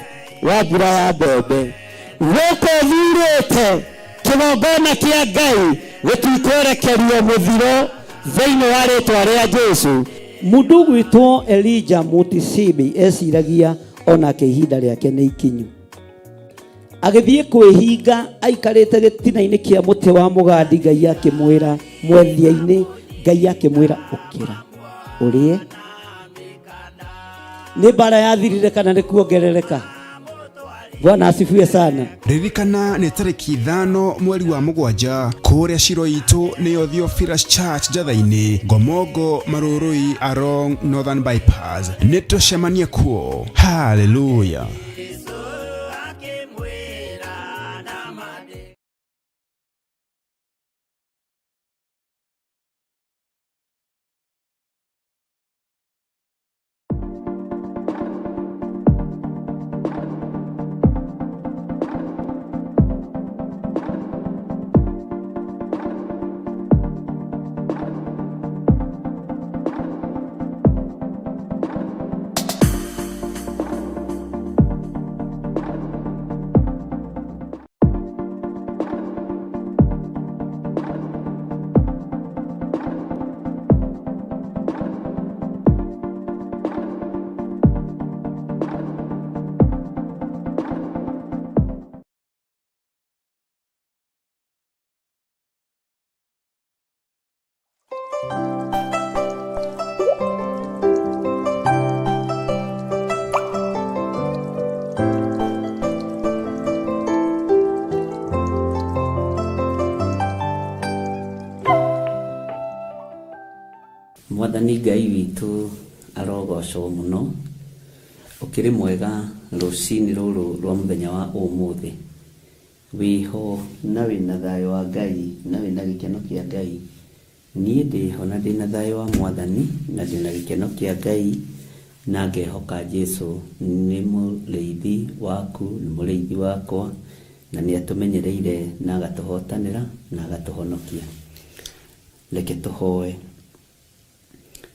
S1: wa mbura ya mbembe, gũkũ thurĩte kĩgongona kĩa Ngai gũtikwerekerio mũthiro thĩinĩ wa rĩtwa rĩa Jesu. Mũndũ gwĩtwo Elijah Mutisimi eciragia onake ihinda rĩake nĩ ikinyu, agĩthiĩ kwĩhinga aikarĩte gĩtina-inĩ kĩa mũtĩ wa mũgandi, Ngai akĩmwĩra mwethia-inĩ, Ngai akĩmwĩra ũkĩra ũrĩe. Nĩ mbara yathirire kana nĩ kuongerereka? Bwana asifiwe sana.
S3: Ririkana nĩ tarĩki 5 mweri wa mũgwanja kũrĩa ciro itũ nĩyo Theophilus Church Njatha-inĩ, Ngomongo, Marũrũi, Arong, Northern Bypass. Nĩ tũcemanie kuo. Hallelujah.
S2: Mwathani Ngai witũ arogocwo mũno, ũkĩrĩ mwega rũcinĩ rũrũ rwa mũthenya wa ũmũthĩ, wĩho na wĩna thayũ wa Ngai na wĩna gĩkeno kĩa Ngai. Niĩ ndĩho na ndĩna thayũ wa Mwathani na ndĩna gĩkeno kĩa Ngai, na ngehoka Jesũ nĩ mũrĩithi waku, nĩ mũrĩithi wakwa, na nĩ atũmenyereire na agatũhotanĩra na agatũhonokia. Reke tũhoe.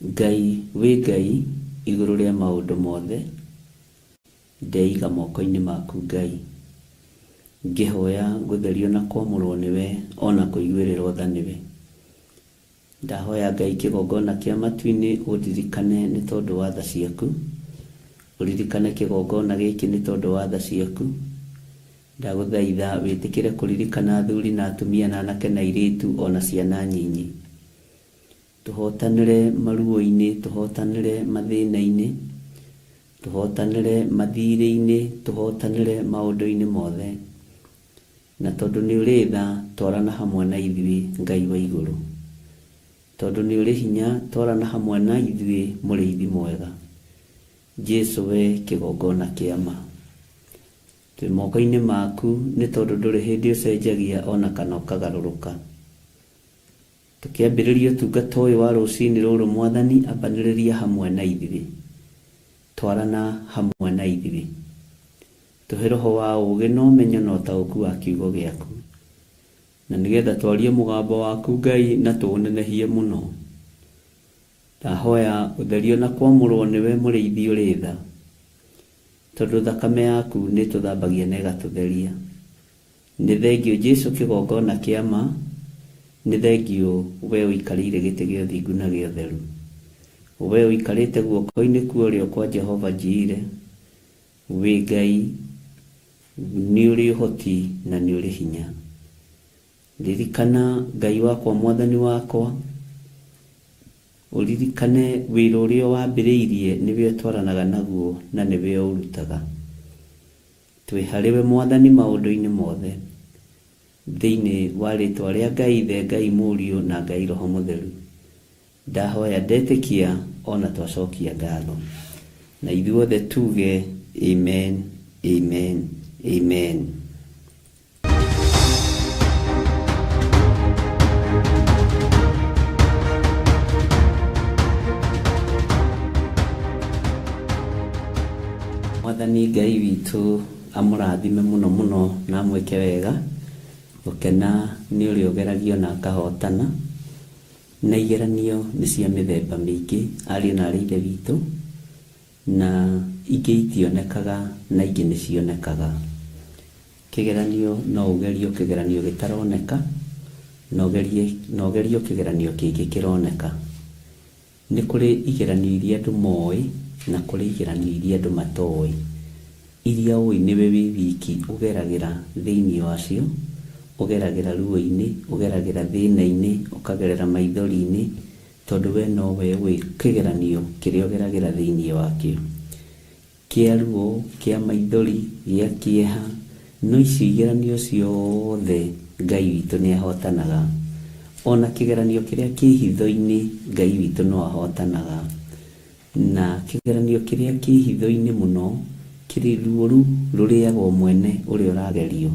S2: Ngai wĩ Ngai igũrũ rĩa maũndũ mothe, ndeiga moko-inĩ maku Ngai, ngĩhoya gũtherio na kwamũrwo nĩwe ona kũiguĩrĩrwo tha nĩwe. Ndahoya Ngai kĩgongona kĩa matu-inĩ ũndirikane nĩ tondũ wa tha ciaku, ũririkane kĩgongona gĩkĩ nĩ tondũ wa tha ciaku. Ndagũthaitha wĩtĩkĩre kũririkana athuri na atumia na anake na airĩtu ona ciana nyinyi. Tũhotanĩre maruo-inĩ, tũhotanĩre mathĩna-inĩ, tũhotanĩre mathirĩ-inĩ, tũhotanĩre maũndũ-inĩ mothe. na tondu ni uri tha twarana hamwe na ithuĩ Ngai wa igũrũ, tondu ni uri hinya twarana hamwe na ithuĩ mũrĩithi mwega. Jesu we kĩgongona kĩa ma, twĩ moko-inĩ maku nĩ tondu ndũrĩ hĩndĩ ũcenjagia ona kana ũkagarũrũka. Tũkĩambĩrĩria ũtungata ũyũ wa rũcinĩ rũrũ Mwathani, ambanĩrĩria hamwe na ithuĩ, twarana hamwe na ithuĩ, tũhe roho wa ũũgĩ na ũmenyo na ũtaũku wa kiugo gĩaku, na nĩgetha twarie mũgambo waku Ngai na tũũnenehie mũno. Ndahoya ũtherio na kwamũrwo nĩwe mũrĩithi ũrĩ tha, tondu thakame yaku nĩ tũthambagia na ĩgatũtheria. Nĩ thengio Jesu kĩgongona kĩa ma, nĩ thengio we ũikarĩire gĩtĩ gĩa ũthingu na gĩa ũtheru, we ũikarĩte guoko-inĩ kuorĩo kwa Jehova Jireh. Wĩ Ngai, nĩ ũrĩ ũhoti na nĩ ũrĩ hinya. Ririkana Ngai wakwa, Mwathani wakwa, ũririkane wĩra ũrĩa wambĩrĩirie nĩwe twaranaga naguo na nĩwe ũrutaga. Twĩ harĩwe Mwathani maũndũ-inĩ mothe, thĩinĩ wa rĩtwa rĩa Ngai Ithe, Ngai Mũriũ na Ngai Roho Mũtheru. Ndahoya ndetĩkia ona twacokia ngatho, na ithuothe tuge amen, amen, amen. Mwathani Ngai witũ amũrathime mũno mũno na amwĩke wega, gũkena nĩ ũrĩ ũgeragio na akahotana, na igeranio nĩ cia mĩthemba mĩingĩ ariũ na arĩ ithe witũ, na ingĩ itionekaga na ingĩ nĩ cionekaga. Kĩgeranio no ũgerio kĩgeranio gĩtaroneka, na ũgerio kĩgeranio kĩngĩ kĩroneka. Nĩ kũrĩ igeranio iria andũ moĩ na kũrĩ igeranio iria andũ matoĩ. Iria ũĩ nĩwe wĩ wiki ũgeragĩra thĩinĩ wacio, ũgeragĩra ruo-inĩ, ũgeragĩra thĩna-inĩ, ũkagerera maithori-inĩ, tondu we nowe wĩ kĩgeranio kĩrĩa ũgeragĩra thĩinĩ wakĩo. Kĩa ruo, kĩa maithori, gĩa kĩeha, no icio igeranio ciothe Ngai witũ nĩ ahotanaga. Ona kĩgeranio kĩrĩa kĩ hitho-inĩ Ngai witũ no ahotanaga. Na kĩgeranio kĩrĩa kĩ hitho-inĩ mũno kĩrĩ ruo rũu rũrĩagwo mwene ũrĩa ũragerio,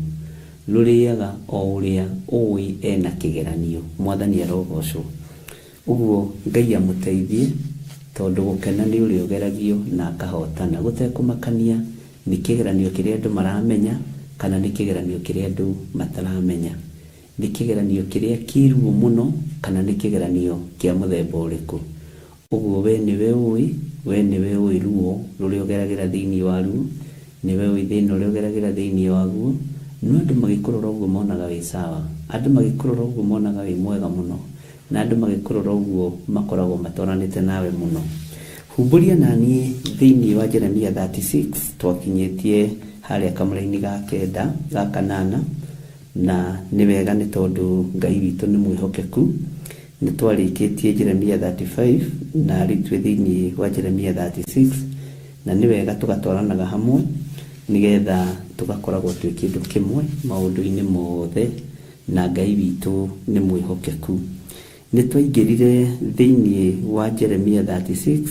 S2: rũrĩaga o ũrĩa ũĩ ena kĩgeranio. Mwathani arogocwo. Ũguo Ngai amũteithie, tondu gũkena nĩ ũrĩ ũgeragio na akahotana, gũtekũmakania nĩ kĩgeranio kĩrĩa andũ maramenya kana nĩ kĩgeranio kĩrĩa andũ mataramenya, nĩ kĩgeranio kĩrĩa kĩ ruo mũno kana nĩ kĩgeranio kĩa mũthemba ũrĩkũ. Ũguo we nĩwe ũĩ, we nĩwe ũĩ ruo rũrĩa ũgeragĩra thĩinĩ wa ruo, nĩwe ũĩ thĩna ũrĩa ũgeragĩra thĩinĩ waguo. No andũ magĩkũrora ũguo monaga wĩ sawa, andũ magĩkũrora ũguo monaga wĩ mwega mũno, na andũ magĩkũrora ũguo makoragwo matwaranĩte nawe mũno. Humbũria naniĩ thĩinĩ wa Jeremia 36 twakinyĩtie harĩa kamũra-inĩ ga 9 ga 8, na nĩ wega nĩ tondu Ngai witũ nĩ mwĩhokeku. Nĩ twarĩkĩtie Jeremia 35 na rĩu twĩ thĩinĩ wa Jeremia 36, na nĩ wega tũgatwaranaga hamwe nĩgetha tũgakoragwo twĩ kĩndũ kĩmwe maũndũ-inĩ mothe, na Ngai witũ nĩ mwĩhokeku. Nĩ twaingĩrire thĩinĩ wa Jeremia 36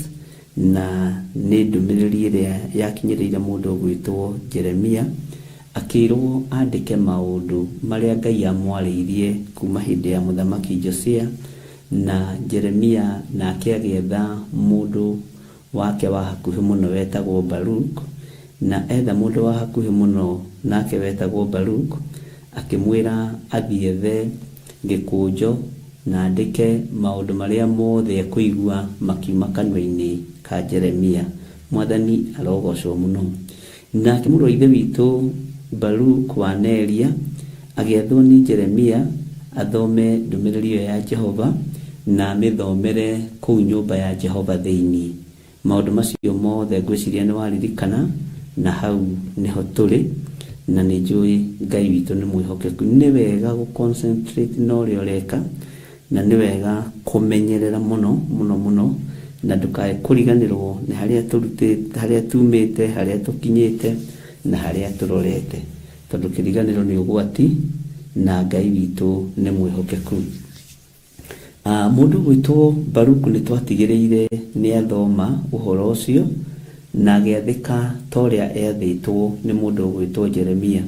S2: na nĩ ndũmĩrĩri ĩrĩa yakinyĩrĩire mũndũ ũgwĩtwo Jeremia, akĩrwo andĩke maũndũ marĩa Ngai amwarĩirie kuma hĩndĩ ya mũthamaki Josia, na Jeremia nake agĩetha mũndũ wake wa hakuhĩ mũno wetagwo Baruk, na etha mũndũ wa hakuhĩ mũno nake wetagwo Baruk, akĩmwĩra athiĩ ethe gĩkũnjo na andĩke maũndũ marĩa mothe ekũigua makiuma kanua-inĩ ka Jeremia. Mwathani arogocwo mũno. Nake mũrũ wa ithe witũ Baruk wa Neria agĩathwo nĩ Jeremia athome ndũmĩrĩri ĩyo ya Jehova na mĩthomere kũu nyũmba ya Jehova thĩinĩ. Maũndũ macio mothe ngwĩciria nĩ waririkana, na hau nĩho tũrĩ, na nĩ njũĩ Ngai witũ nĩ mwĩhokeku. Nĩ wega gũ-concentrate na ũrĩa ũreka, na nĩ wega kũmenyerera mũno mũno mũno, na ndũkae kũriganĩrwo nĩ harĩa tumĩte, harĩa tũkinyĩte na harĩa tũrorete. tondu kiriganiro ni ugwati na Ngai witu ni mwihokeku. Mundu gwitwo Baruku ni twatigireire ni athoma uhoro ucio na giathika toria ethitwo ni mundu gwitwo Jeremia.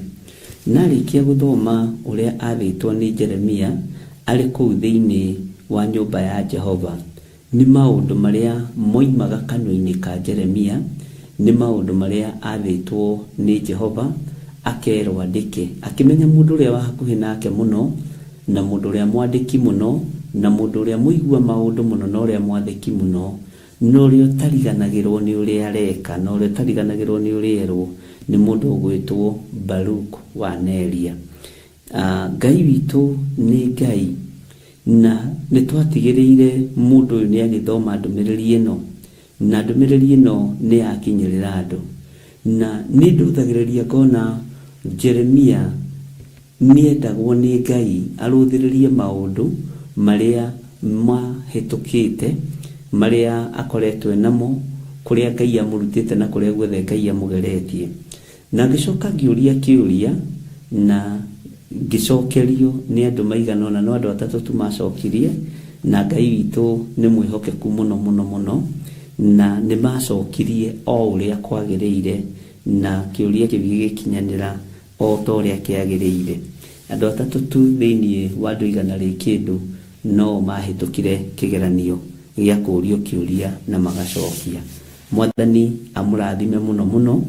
S2: Narikia guthoma uria athitwo ni Jeremia ari kuu thiini wa nyumba ya Jehova, ni maundu maria moimaga kanua-ini ka Jeremia, ni maundu maria athitwo ni Jehova akerwo andike, akimenya mundu uria wa hakuhi nake muno na mundu uria mwandiki muno na mundu uria muigua maundu muno na uria mwathiki muno, no uria tariganagirwo ni uria areka na uria tariganagirwo ni uria erwo ni mundu ugwitwo Baruku wa Neria. Ngai witu ni Ngai na ni twatigireire mundu uyu ni agithoma ndumiriri ino na ndumiriri ino ni akinyirira andu na ni nduthagiriria ngona Jeremia ni endagwo ni Ngai aruthiririe maundu maria mahitukite maria akoretwe namo kuria Ngai amurutite na kuria guothe Ngai amugeretie, na ngicoka ngiuria kiuria na ngicokerio ni andu maigana na no andu atatu tu macokirie, na Ngai witu ni mwihokeku muno muno muno na ni macokirie o uria kwagiriire na kiuria kigikinyanira o toria kiagiriire. Andu atatu tu thiini wa andu igana ri kindu no mahitukire kigeranio gia kurio kiuria na magacokia. Mwathani amurathime muno muno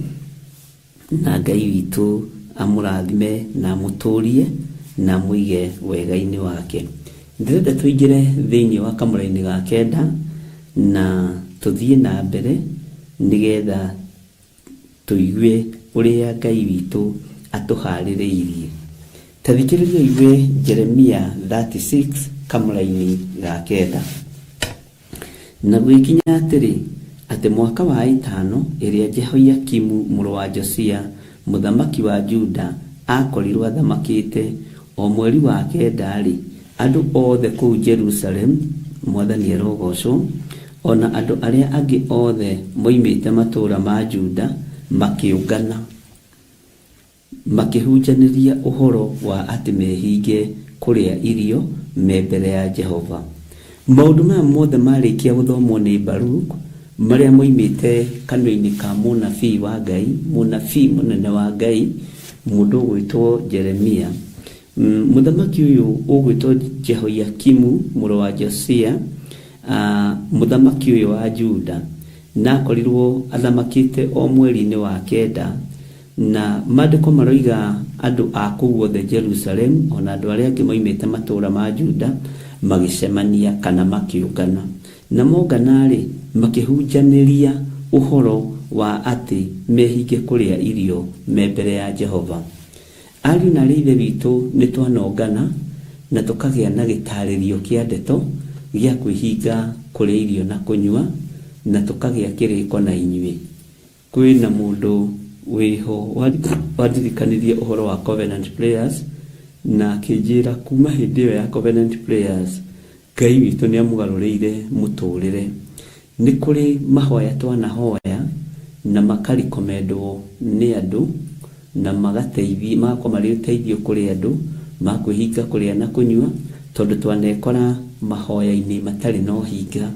S2: na Ngai witu amurathime na muturie na muige wega-ini wake. Ndirenda tuingire thiini wa kamura-ini ga kenda na tuthie na mbere nigetha tuigue uria Ngai witu atuhaririirie. Tathikiriria iwe Jeremia 36 kamura-ini ga kenda. Na gwikinya atiri ati mwaka wa 5 iria Jehoiakimu muru wa Josia muthamaki wa Juda akorirwo athamakite o mweri wa kenda ri, andu othe kuu Jerusalem Mwathani arogocwo, ona andu aria angi othe moimite matura ma Juda makiungana makihunjaniria uhoro wa ati mehinge kuria irio me mbere ya Jehova. Maundu maya mothe marikia guthomwo ni Baruku maria moimite kanua-ini ka munabii wa Ngai, munabii munene wa Ngai, mundu gwitwo Jeremia. Muthamaki uyu ugwitwo Jehoiakimu muru wa Josia, muthamaki uyu wa Juda na akorirwo athamakite o mweri-ini wa kenda, na mandiko maroiga andu a kuu othe Jerusalem ona andu aria angi moimite matura ma Juda magicemania kana makiungana, na monganari makihunjaniria uhoro wa ati mehinge kuria irio me mbere ya Jehova. Ariu na aithe witu ni twanongana na tukagia na gitaririo kia ndeto gia kwihinga kuria irio na kunyua na tukagia kiriko na inyui. Kwina mundu wiho wadirikanirie uhoro wa covenant prayers na kijira kuma hindi iyo ya covenant prayers Ngai witu ni amugaruriire muturire. Ni kuri mahoya twanahoya na makarikomedo ni andu na magateithia makwa mari uteithio kuri andu makwihinga kuria na kunyua, tondu twanekora mahoya-ini matari no hinga,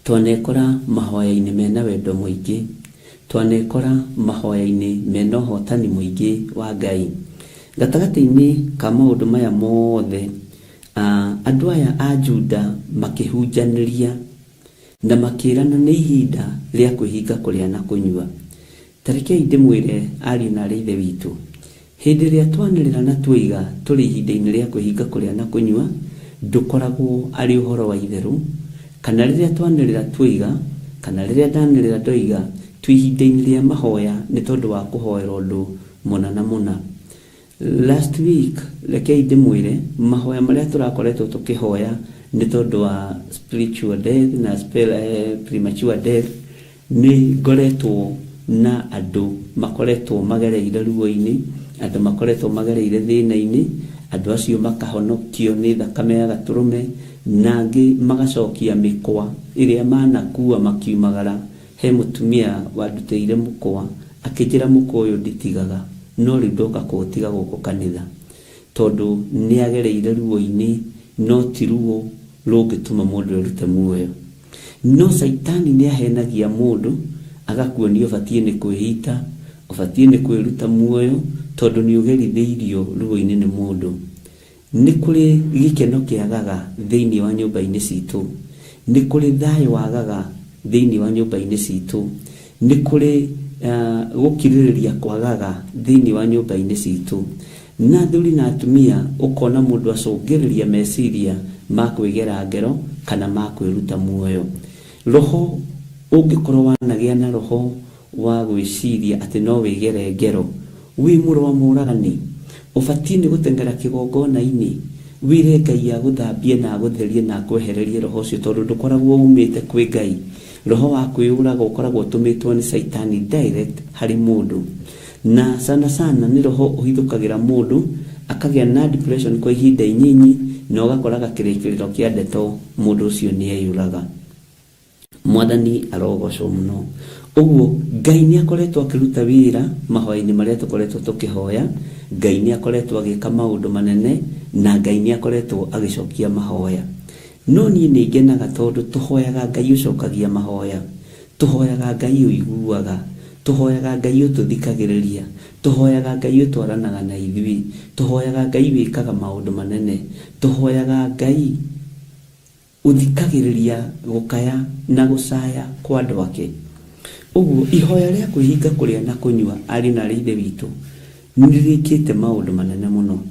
S2: twanekora mahoya-ini mena wendo muingi, twanekora mahoya-ini mena hotani muingi wa Ngai. Gatagati-ini ka maundu maya mothe andu aya a Juda makihunjaniria na makirana ni ihinda ria kwihinga kuria na kunyua. Tarekei ndimwire ariu na aithe witu, hindi ria twanirira na twiga turi ihinda-ini ria kwihinga kuria na kunyua ndukoragwo ari uhoro wa itheru, kana riria twanirira twiga kana riria ndanirira ndoiga twi ihinda-ini ria mahoya ni tondu wa kuhoera undu muna na muna. Last week rekei ndimwire mahoya maria turakoretwo tukihoya ni tondu wa spiritual death na premature death ni ngoretwo na andu makoretwo magereire ruo-ini, andu makoretwo magereire thina-ini, andu acio makahonokio ni thakame ya gaturume na angi magacokia mikwa iria manakua makiumagara. He mutumia wanduteire mukwa akinjira mukwa uyu nditigaga no ridoka kutiga guko kanitha tondu ni agereire ruo-ini no tiruo rungituma mundu erute muoyo. No Saitani ni ahenagia mundu agakuonia ubatie ni kwihita, ubatie ni kwiruta muoyo tondu ni ugeritheirio ruo-ini ni mundu. Ni kuri gikeno kiagaga thiini wa nyumba-ini citu, ni kuri thayo wagaga thiini wa nyumba-ini citu, ni kuri gukiririria kwagaga thiini wa nyumba-ini citu. Na thuri na atumia ukona mundu acungiriria meciria ma kwigera ngero kana ma kwiruta muoyo. Roho ungikorwo wanagia na roho wa gwiciria ati no wigere ngero, wi muru wa muragani ubatie ni gutengera kigongona-ini wire Ngai aguthambie na agutherie na kwehererie roho ucio tondu ndukoragwo umite kwi Ngai. Roho wa kwiuraga ukoragwo tumitwo ni Saitani direct hari mundu, na sana ni roho uhithukagira mundu akagia na depression kwa ihinda inyinyi na ugakoraga kirikiriro kia ndeto mundu ucio ni eyuraga. Mwathani arogocwo muno. Uguo Ngai ni akoretwo akiruta wira mahoya-ini maria tukoretwo tukihoya. Ngai ni akoretwo agika maundu manene na Ngai ni akoretwo agicokia mahoya. No ni ngenaga tondu tuhoyaga Ngai ucokagia mahoya, tuhoyaga Ngai uiguaga, tuhoyaga Ngai ututhikagiriria, tuhoyaga Ngai utwaranaga na ithui, tuhoyaga Ngai wikaga maundu manene, tuhoyaga Ngai uthikagiriria gukaya na gucaya kwa andu ake. Uguo ihoya ria kuhinga kuria na kunyua ari na rithe witu nirikite maundu manene muno,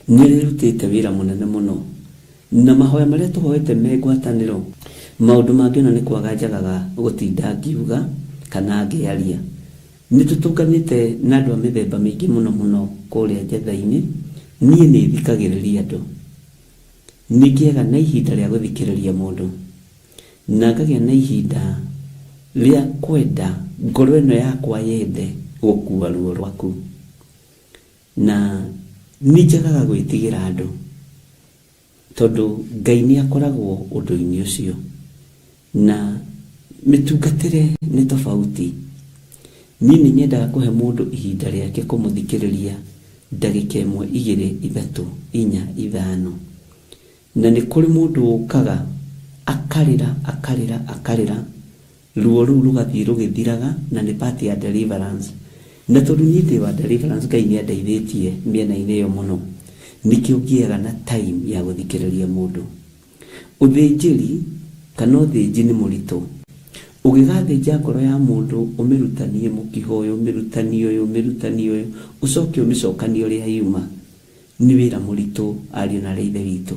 S2: nirirutite wira munene muno, na mahoya maria tuhoete megwataniro maundu mangiona ni kwaga njagaga gutinda ngiuga kana ngiaria. Nitutukanite na andu a mithemba mingi muno kuria njetha-ini. Nie ni thikagiriria andu, nigiaga na ihinda ria guthikiriria mundu, na ngagia na ihinda ria kwenda ngoro ino yakwa yende gukua ruo rwaku, na nijagaga gwitigira andu tondu Ngai ni akoragwo undu-ini ucio, na mitungatire ni tofauti. Nie ni nyendaga kuhe mundu ihinda riake kumuthikiriria ndagika 1, 2, 3, 4, 5, na ni kuri mundu ukaga akarira ruo ruu rugathii rugithiraga na ni part ya deliverance. Na tondu nie ndi wa deliverance Ngai ni andeithitie miena-ini iyo muno, nikio ngiaga na time ya guthikiriria mundu. Uthinjiri kana uthinji ni murito, ugigathinja ngoro ya mundu umirutanie mukiho uyu umirutanie uyu ucoke umicokanie uria yuma, ni wira murito ari na rithe witu.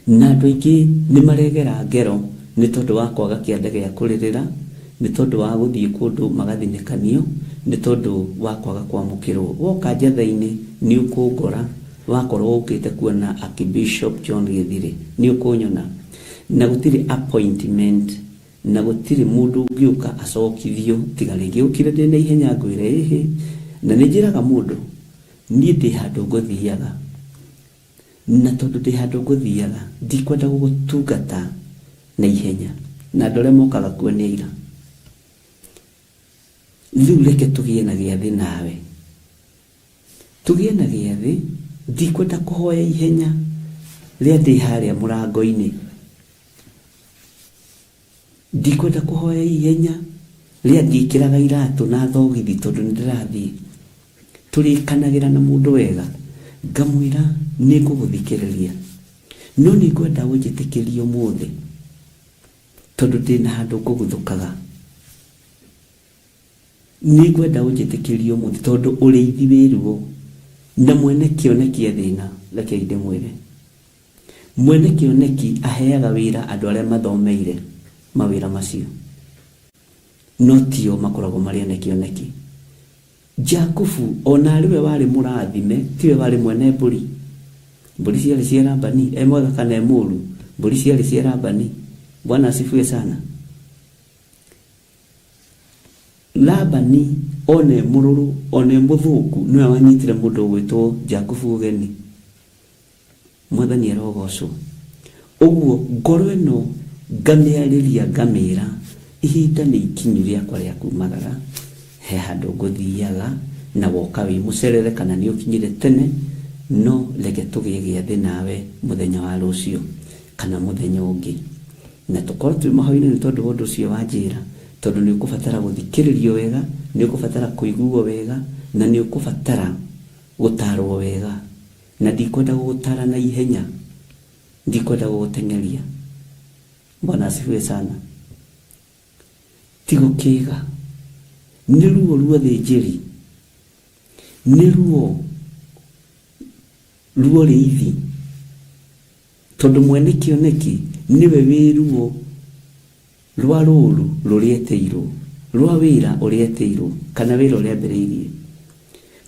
S2: Na andu aingi ni maregera ngero ni tondu wa kwaga kiande gia kuririra, ni tondu wa guthii kundu magathinekanio, ni tondu wa kwaga kwamukirwo. Woka njetha-ini ni ukungora wakorwo ukite kuona Archbishop John Githiri ni ukunyona, na gutiri appointment na gutiri mundu ngiuka acokithio tiga ringi ukire ndina ihenya ngwire na ninjiraga mundu nie ndi handu nguthiaga, na tondu ndi handu nguthiaga ndikwenda gugutungata na ihenya na ndore mokaga kuonia ira. Riu reke tugie na giathi nawe, tugie na giathi. Ndikwenda kuhoya ihenya ria ndi haria murango-ini, ndikwenda kuhoya ihenya ria ngikiraga iratu na thogithi tondu ndirathii. Turikanagira na mundu wega ngamwira ni nguguthikiriria, no ni ngwenda unjitikirie umuthi tondu ndina handu nguguthukaga. Ni ngwenda unjitikirie umuthi tondu uriithi wiruo na mwene kioneki thina. Reke ndimwire mwene kioneki aheaga wira andu aria mathomeire mawira macio, no tio makoragwo mari ne kioneki. Jakubu ona ariwe wari murathime tiwe wari mwene mburi. Mburi ciari cia Labani emwega kana emuru, mburi ciari cia Labani. Bwana asifiwe sana. Labani one mururu one muthuku niwe wanyitire mundu gwitwo Jakubu ugeni. Mwathani arogocwo. Uguo ngoro ino ngamiariria ngamira ihinda ni ikinyu riakwa ria kumagara he handu nguthiaga na woka wi mucerere kana ni ukinyire tene no reke tugie giathi nawe muthenya wa rucio kana muthenya ungi na tukorwo twi mahoine ni tondu undu ucio wanjira tondu ni ukubatara guthikiririo wega ni ukubatara kuiguo wega na ni ukubatara gutarwo wega na ndikwenda gutara na ihenya ndikwenda gutengeria. Bwana asifiwe sana. Tigo kiga ni ruo ruothe njiri ni ruo riithi tondu mwene kioneki niwe wiruo rwa ruru rurieteirwo rwa wira urieteirwo kana wira uria mberiirie.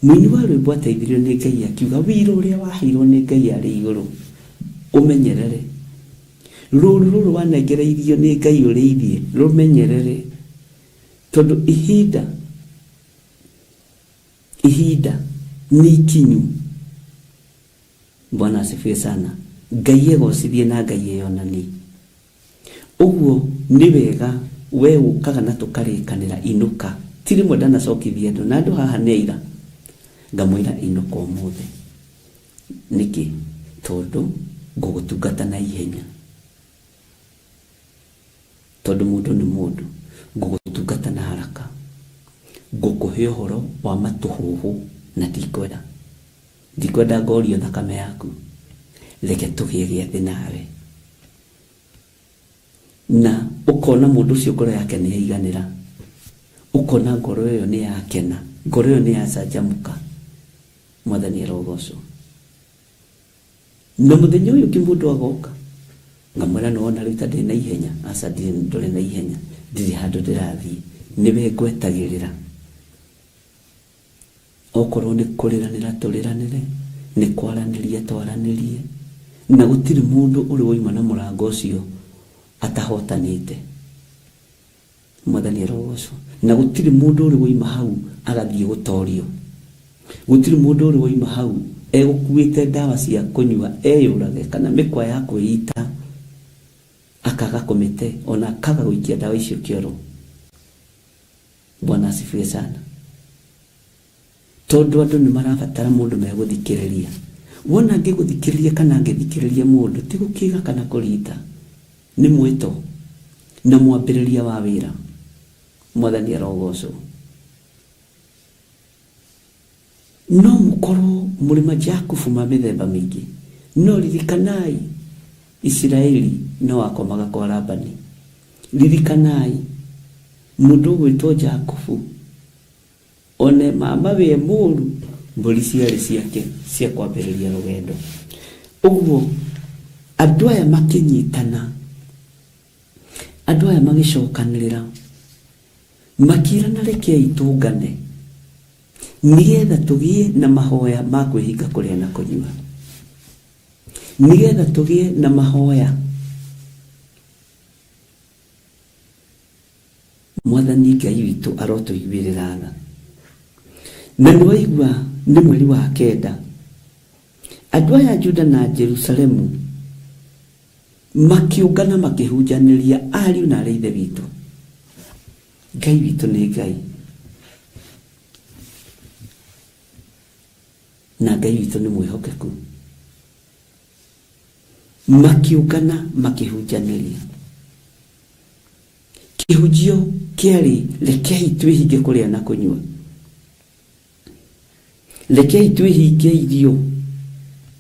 S2: Mwini wa rwimbo ateithirio ni Ngai akiuga wira uria waheirwo ni Ngai ari iguru umenyerere ruru wanengereirio ni Ngai uriithie rumenyerere tondu ihinda ni kinyu. Bwana asifiwe sana. Ngai egocithie na Ngai eyonani uguo ni wega we ukaga na tukarikanira inuka tiri mwendana cokithia andu na andu haha neira ngamwira inuka umuthe niki tondu ngugutungata na ihenya tondu mundu ni mundu ngugutungata na haraka ngukuhe uhoro wa matuhuhu na ndikwenda ngorio thakame yaku reke tugie giathi nawe na ukona mundu ucio ngoro yake ni yaiganira ukona ngoro iyo ni yakena ngoro iyo ni yacanjamuka. Mwathani arogocwo na muthenya uyu kimundu agoka ngamwira nona rita ndi na ihenya asa ndore na ihenya ndiri handu ndirathii niwe ngwetagirira okorwo ni kuriranira turiranire ni kwaraniria twaranirie na gutiri mundu uri woima na murango ucio atahotanite. Mwathani arogocwo na gutiri mundu uri woima hau agathie gutorio gutiri mundu uri woima hau egukuite dawa cia kunyua eyurage kana mikwa ya kwita akaga komite ona akaga guikia dawa icio kioro. Bwana asifiwe sana. Tondu andu ni marabatara mundu meguthikiriria wona ngiguthikiriria kana ngithikiriria mundu tigukiga kana kurita ni mwito na mwambiriria wa wira. Mwathani arogocwo no mukorwo murima Jakubu ma mithemba mingi no ririkanai Israeli no akomaga kwa Labani. Ririkanai mundu gwitwo Jakubu one mama we muru mburi ciari ciake cia kwambiriria rugendo. Uguo andu aya makinyitana andu aya magicokanirira makirana reke itungane nigetha tugie na mahoya ma kwihinga kuria na kunyua nigetha tugie na mahoya. Mwathani Ngai witu arotuiguirira na niwaigua ni mweri wa kenda andu aya Juda na Jerusalemu makiungana makihunjaniria ariu na arithe witu. Ngai witu ni Ngai na Ngai witu ni mwihokeku. Makiungana makihunjaniria kihunjio kiari rekei twihinge kuria na kunyua rekei twihinge irio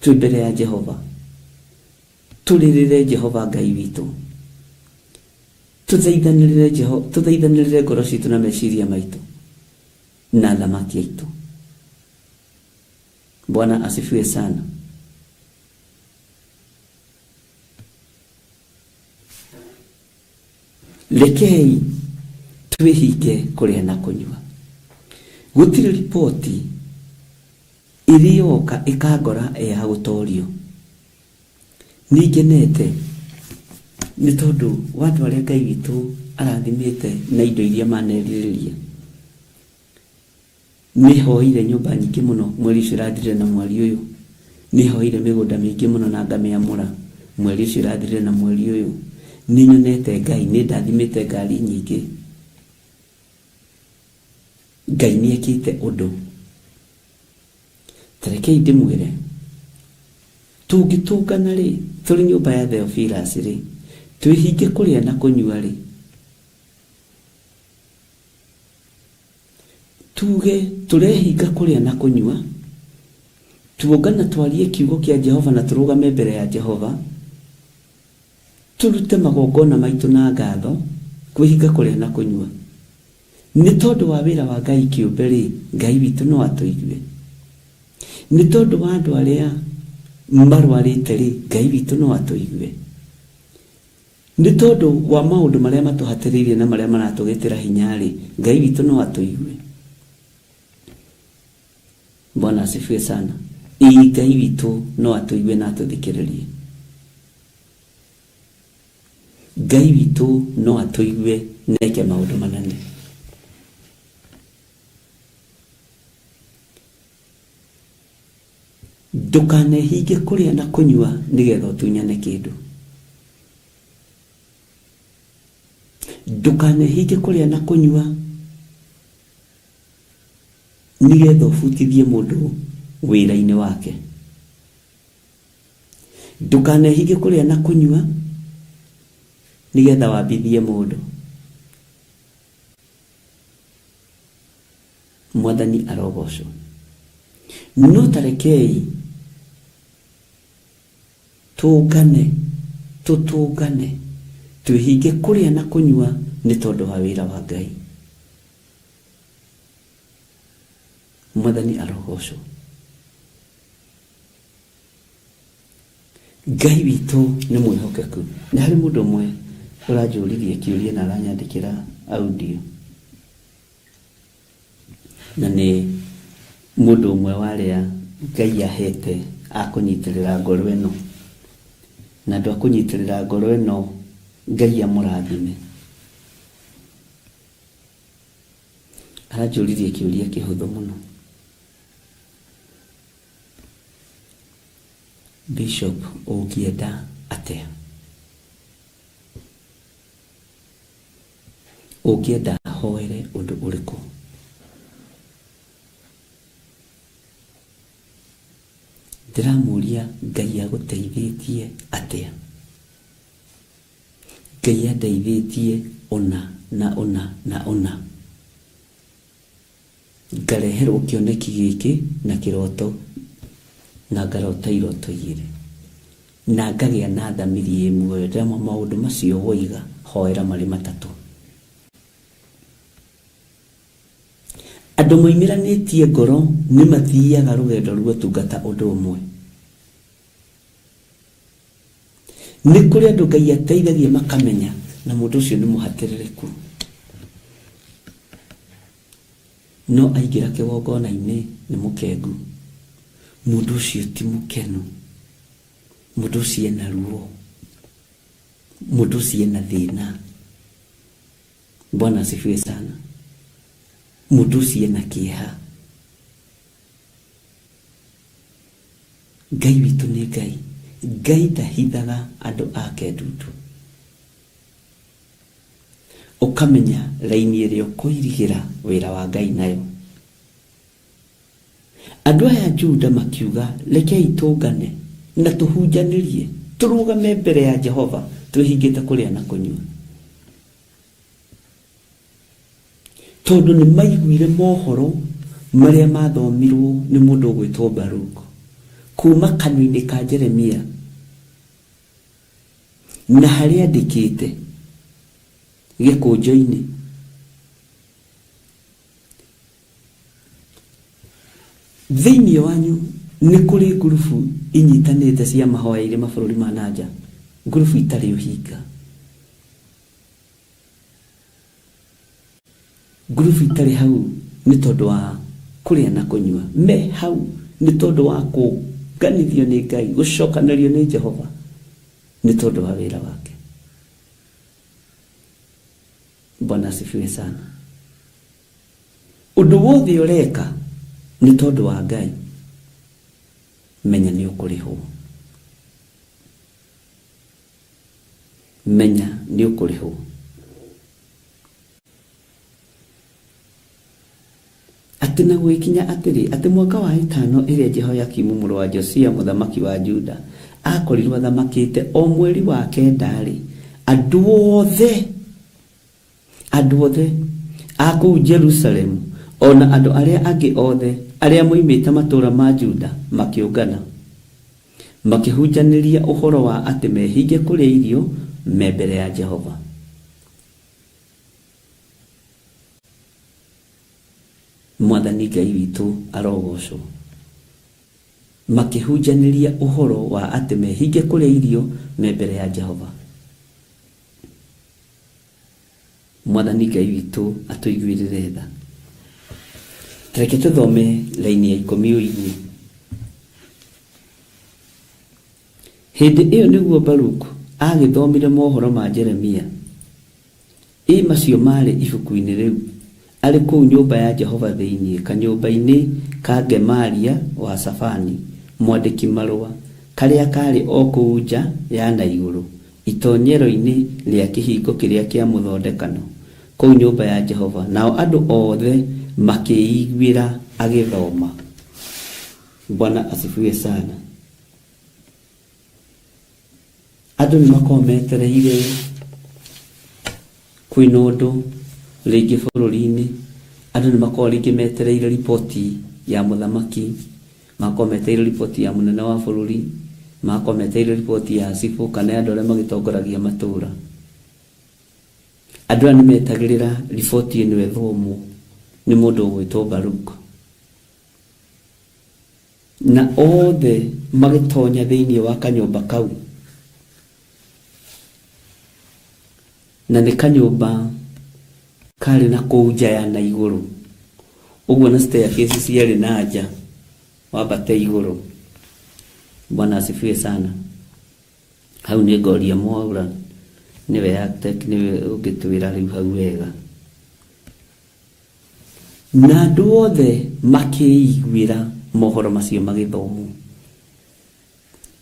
S2: twi mbere ya Jehova turirire Jehova Ngai witu tuthaithanirire ngoro citu na meciria maitu na thamaki aitu. Bwana asifiwe sana. Rekei twihinge kuria na kunyua. Gutiri ripoti iliyoka ikagora ya gutorio nigenete ni tondu watu aria Ngai witu arathimite na indo iria maneririria. Nihoire nyumba nyingi muno mweri ucio irathirire na mweri uyu nihoire migunda mingi muno na ngamiamura mweri ucio irathirire na mweri uyu ninyonete Ngai ni ndathimite ngari nyingi. Ngai niekite undu Tarekei ndimwire tungitungana ri turi nyumba ya Theophilus ri twihinge kuria na kunyua ri tuge turehinga kuria na kunyua tuongana twarie kiugo kia Jehova na turugame mbere ya Jehova turute magongona maitu na ngatho kwihinga kuria na kunyua ni tondu wa wira wa Ngai kiumbe ri Ngai witu no atuigue ni tondu wa andu aria marwarite ri Ngai witu no atuigue ni tondu wa maundu maria matuhatiririe na maria maratugitira hinya ri Ngai witu no atuigue. Bwana asifiwe sana. Ngai witu no atuigue na atuthikiririe. Ngai witu no atuigue na eke maundu manene. Ndukanehinge kuria na kunyua nigetha utunyane kindu. Ndukanehinge kuria na kunyua nigetha ufutithie mundu wira-ini wake. Ndukanehinge kuria na kunyua nigetha wambithie mundu. Mwathani arogocwo. No tarekei tutungane twihinge kuria na kunyua ni tondu wa wira wa Ngai. Mwathani arogocwo. Ngai witu ni mwihokeku. Ni hari mundu umwe uranjuririe kiuria na aranyandikira audio na ni mundu umwe waria Ngai ahete akunyitirira ngoro eno na ndu akunyitirira ngoro eno Ngai amurathime. Aranjuririe kiuria kihuthu muno. Bishop ungienda atia? Ungienda hoere undu uriku? Ndiramuria Ngai aguteithitie atia? Ngai andeithitie ona na ona na ona. Ngareherwo kioneki giki na kiroto na ngarota iroto igiri na ngagia na thamiri imwe remo maundu macio woiga hoera mari matatu. Andu moimiranetie ngoro ni mathiaga rugendo rwa tungata undu umwe. Ni kuri andu Ngai ateithagia makamenya na mundu ucio ni muhatiririku. No aigira kigongona-ini ni mukengu. Mundu ucio ti mukenu. Mundu ucio ena ruo. Mundu ucio ena thina. Bwana asifiwe sana. Mundu ucio ena kieha. Ngai witu ni Ngai. Ngai ndahithaga andu ake ndutu. Ukamenya raini iria ukuirigira wira wa Ngai nayo. Andu aya Juda makiuga rekei tungane na tuhunjanirie turugame mbere ya Jehova twihingite kuria na kunyua. Tondu ni maiguire mohoro maria mathomirwo ni mundu gwitwo Baruku kuma kanua-ini ka Jeremia na haria andikite gikunjo-ini. Thiini wanyu ni kuri ngurubu inyitanite cia mahoya iri mabururi ma nanja, ngurubu itari uhinga, ngurubu itari hau ni tondu wa kuria na kunyua, me hau ni tondu wa kuganithio ni Ngai, gucokanario ni Jehova, ni tondu wa wira wake. Bwana asifiwe sana. Undu wothe ureka ni tondu wa Ngai, menya ni ukurihwo. Menya ni ukurihwo. atĩ na gwĩkinya atĩrĩ atĩ mwaka wa 5 ĩrĩa Jehoiakimu mũrũ wa Josia mũthamaki wa Juda akorirwo athamakĩte, o mweri wa 9 andũ othe a kũu Jerusalemu ona andũ arĩa angĩ othe arĩa moimĩte matũũra ma Juda makĩũngana makĩhunjanĩria ũhoro wa atĩ mehinge kũrĩa irio me mbere ya Jehova. Mwathani Ngai witũ arogocwo. Makĩhunjanĩria ũhoro wa atĩ mehinge kũrĩa irio me mbere ya Jehova. Mwathani Ngai witũ atũiguĩrĩre tha. Reke tũthome laini ya 10. Hĩndĩ ĩyo nĩguo Baruku agĩthomire mohoro ma Jeremia. Macio marĩ ibuku-inĩ rĩu arĩ kũu nyũmba ya Jehova thĩinĩ kanyũmba-inĩ ka Gemaria wa Safani mwandĩki marũa, karĩa karĩ o kũu nja ya na igũrũ itonyero-inĩ rĩa kĩhingo kĩrĩa kĩa mũthondekano kũu nyũmba ya Jehova. Nao andũ othe makĩiguĩra agĩthoma. Bwana asifiwe sana. Andũ nĩmakometereire kwĩna ũndũ rĩngĩ bũrũri-inĩ. Andũ nĩmakorwo rĩngĩ metereire ripoti ya mũthamaki, makometereire ripoti ya mũnene wa bũrũri, makometereire ripoti ya cibũ kana andũ arĩa magĩtongoragia matũũra. Andũ aya nĩmetagĩrĩra ripoti ĩno ĩthomwo nĩ mũndũ ũgwĩtwo Baruku. Na othe magĩtonya thĩinĩ wa kanyũmba kau, na nĩ kanyũmba karĩ na kũu nja ya na igũrũ, ũguo na staircase ciarĩ na nja wambate igũrũ. Bwana asifiwe sana. Hau nĩ Ngoria Mwaura niwe architect, niwe ũngĩtwĩra rĩu hau wega. Na andũ othe makĩiguĩra mohoro macio magĩthomwo.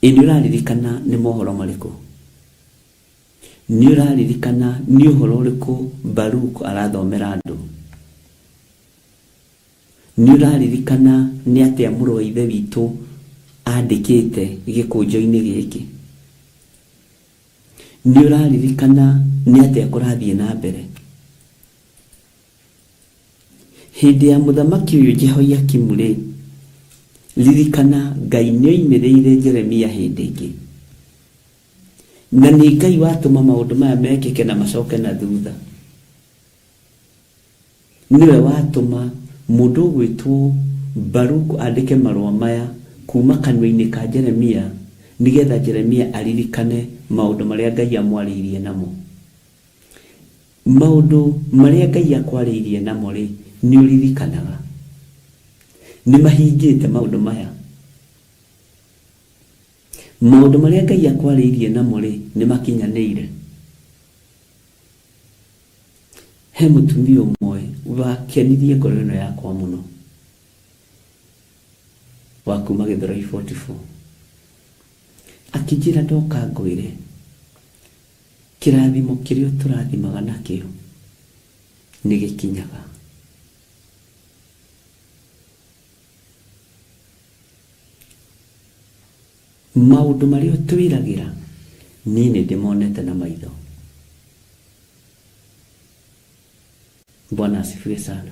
S2: Nĩ ũraririkana nĩ mohoro marĩkũ? Nĩ ũraririkana nĩ ũhoro ũrĩkũ Baruku arathomera andũ? Nĩ ũraririkana nĩ atĩa mũrũ wa ithe witũ andĩkĩte gĩkũnjo-inĩ gĩkĩ? Nĩ ũraririkana nĩ atĩa kũrathiĩ na mbere? Hĩndĩ ya mũthamaki ũyũ Jehoiakimu rĩ, ririkana Ngai nĩoimĩrĩire Jeremia hĩndĩ ĩngĩ, na nĩ Ngai watũma maũndũ maya mekĩke na macoke na thutha. Nĩwe watũma mũndũ ũgwĩtwo Baruku andĩke marũa maya kuma kanua-inĩ ka Jeremia, nĩgetha Jeremia aririkane maũndũ marĩa Ngai amwarĩirie namo. Maũndũ marĩa Ngai akwarĩirie namo rĩ, nĩ ũririkanaga nĩ mahingĩte maũndũ maya. Maũndũ marĩa Ngai akwarĩirie namo rĩ, nĩ makinyanĩire. He mũtumia ũmwe wakenirie ngoro ĩno yakwa mũno, wa kuma Gĩthũrai 44, akĩnjĩra ndoka ngwĩre kĩrathimo kĩrĩa tũrathimaga nakĩo nĩ gĩkinyaga. Maũndũ marĩa twĩragĩra niĩ nĩndĩmonete na maitho. Bwana asifiwe sana.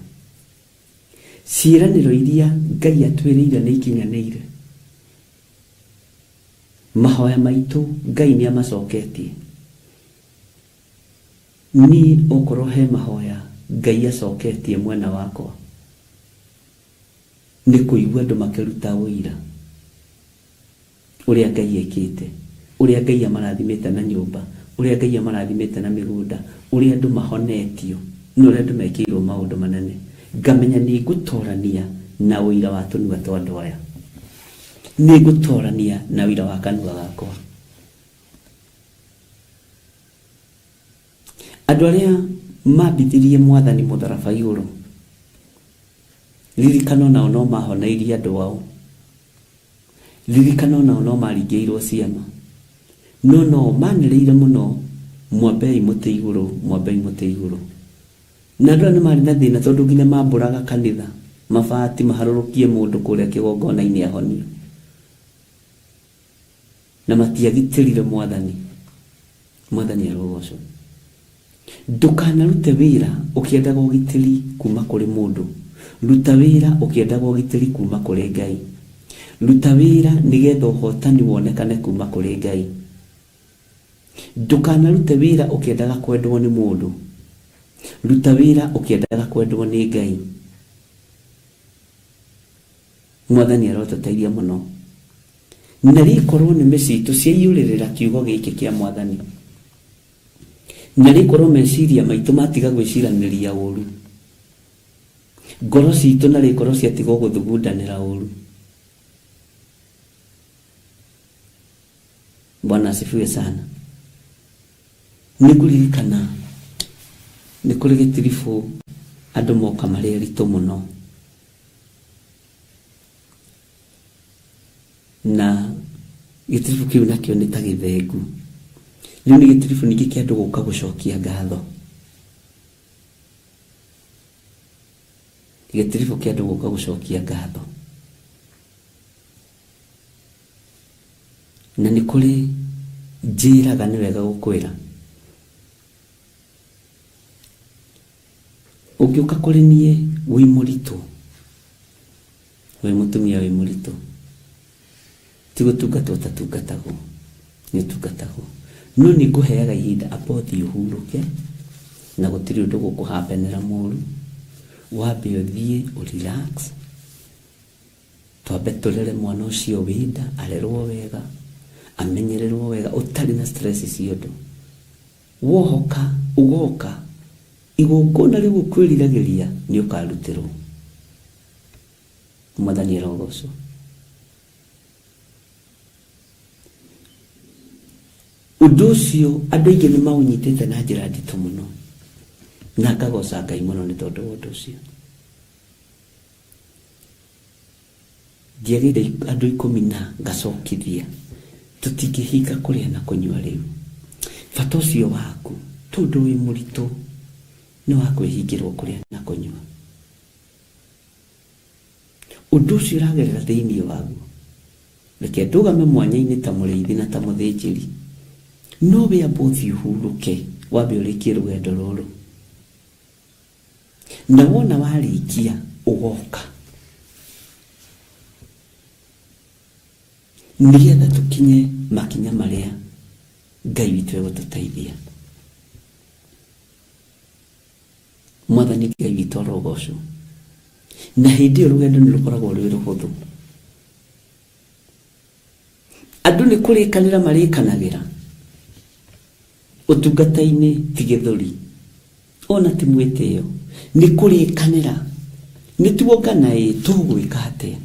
S2: Ciĩranĩro iria Ngai atwĩrĩire nĩ ikinyanĩire. Mahoya maitũ Ngai nĩ amacoketie. Niĩ okorwo he mahoya Ngai acoketie mwena wakwa, nĩ kũigua andũ makĩruta ũira ũrĩa Ngai ekĩte, ũrĩa Ngai amarathimĩte na nyũmba, ũrĩa Ngai amarathimĩte na mĩgũnda, ũrĩa andũ mahonetio, na ũrĩa andũ mekĩirwo maũndũ manene. Ngamenya nĩ ngũtorania na ũira wa tũnua twa andũ aya, nĩ ngũtorania na ũira wa kanua gakwa. Andũ arĩa mambithirie Mwathani mũtharaba igũrũ, ririkana nao no mahoneirie andũ ao, ririkana nao no maringĩirwo ciama, no manĩrĩire mũno mwambei mũtĩ igũrũ, mwambei mũtĩ igũrũ. Na andũ nĩ marĩ na thĩna tondũ nginya mambũraga kanitha, mabati maharũrũkie mũndũ kũrĩa kĩgongona-inĩ ahonio, na matiagitĩrire Mwathani. Mwathani arogocwo. Ndukanarute wĩra ũkĩendaga ũgitĩri kuma kũrĩ mũndũ. Ruta wĩra ũkĩendaga ũgitĩri kuma kũrĩ Ngai. Ruta wĩra nĩgetha ũhotani wonekane kuma kũrĩ Ngai. Ndukanarute wĩra ũkĩendaga kwendwo nĩ mũndũ. Ruta wĩra ũkĩendaga kwendwo nĩ Ngai. Mwathani arotũteithia mũno. Na rĩkorwo nĩ mĩcitũ ciaiyũrĩrĩra kiugo gĩkĩ kĩa Mwathani. Na rĩkorwo meciria maitũ matiga gwĩciranĩria ũru. Ngoro citũ na rĩkorwo ciatigwo gũthugundanĩra ũru. Bwana asifiwe sana. Nĩkũririkana nĩ kũrĩ gĩtiribũ andũ moka marĩ aritũ mũno, na gĩtiribũ kĩu nakĩo nĩ ta gĩthengu. Rĩu nĩ gĩtiribũ ningĩ kĩa andũ gũka gũcokia ngatho. Gĩtiribũ kĩa andũ gũka gũcokia ngatho. Na nĩ kũrĩ njĩraga nĩ wega gũkwĩra, ũngĩũka kũrĩ niĩ wĩ mũritũ, wĩ mũtumia wĩ mũritũ, ti gũtungatwo ta tungatagwo, nĩ tungatagwo. No nĩ ngũheaga ihinda apothi ũhurũke, na gũtirĩ ũndũ gũkũhambanĩra mũru. Wambe ũthiĩ ũrelax, twambe tũrere mwana ũcio wĩnda, arerwo wega, amenyererwo wega, ũtarĩ na stress ciothe. Wohoka ugoka igongona rĩu ũkwĩriragĩria nĩ ũkarutĩrwo. Mwathani arogocwo. Ũndũ ũcio andũ aingĩ nĩ maũnyitĩte na njĩra nditũ mũno, na ngagoca Ngai mũno nĩ tondũ wa ũndũ ũcio. Ndiagĩrĩire andũ 10 ngacokithia, tũtingĩhinga kũrĩa na kũnyua rĩu. Bata ũcio waku tondũ wĩ mũritũ nĩ wa kwĩhingĩrwo kũrĩa na kũnyua. Ũndũ ũcio ũragerera thĩinĩ waguo, reke ndũgame mwanya-inĩ ta mũrĩithi na ta mũthĩnjĩri. No we abothi ũhurũke, wambe ũrĩkie rũgendo rũrũ. Na wona warĩkia ũgoka, nĩgetha tũkinye makinya marĩa Ngai witũ egũtũteithia. Mwathani Ngai witũ arogocwo. Na hĩndĩ ĩyo rũgendo nĩ rũkoragwo rwĩ rũhũthũ. Andũ nĩ kũrĩkanĩra marĩkanagĩra. Ũtungata-inĩ ti gĩthũri, ona ti mwĩtĩo, nĩ kũrĩkanĩra. Nĩ tuongana tũgwĩka atĩa.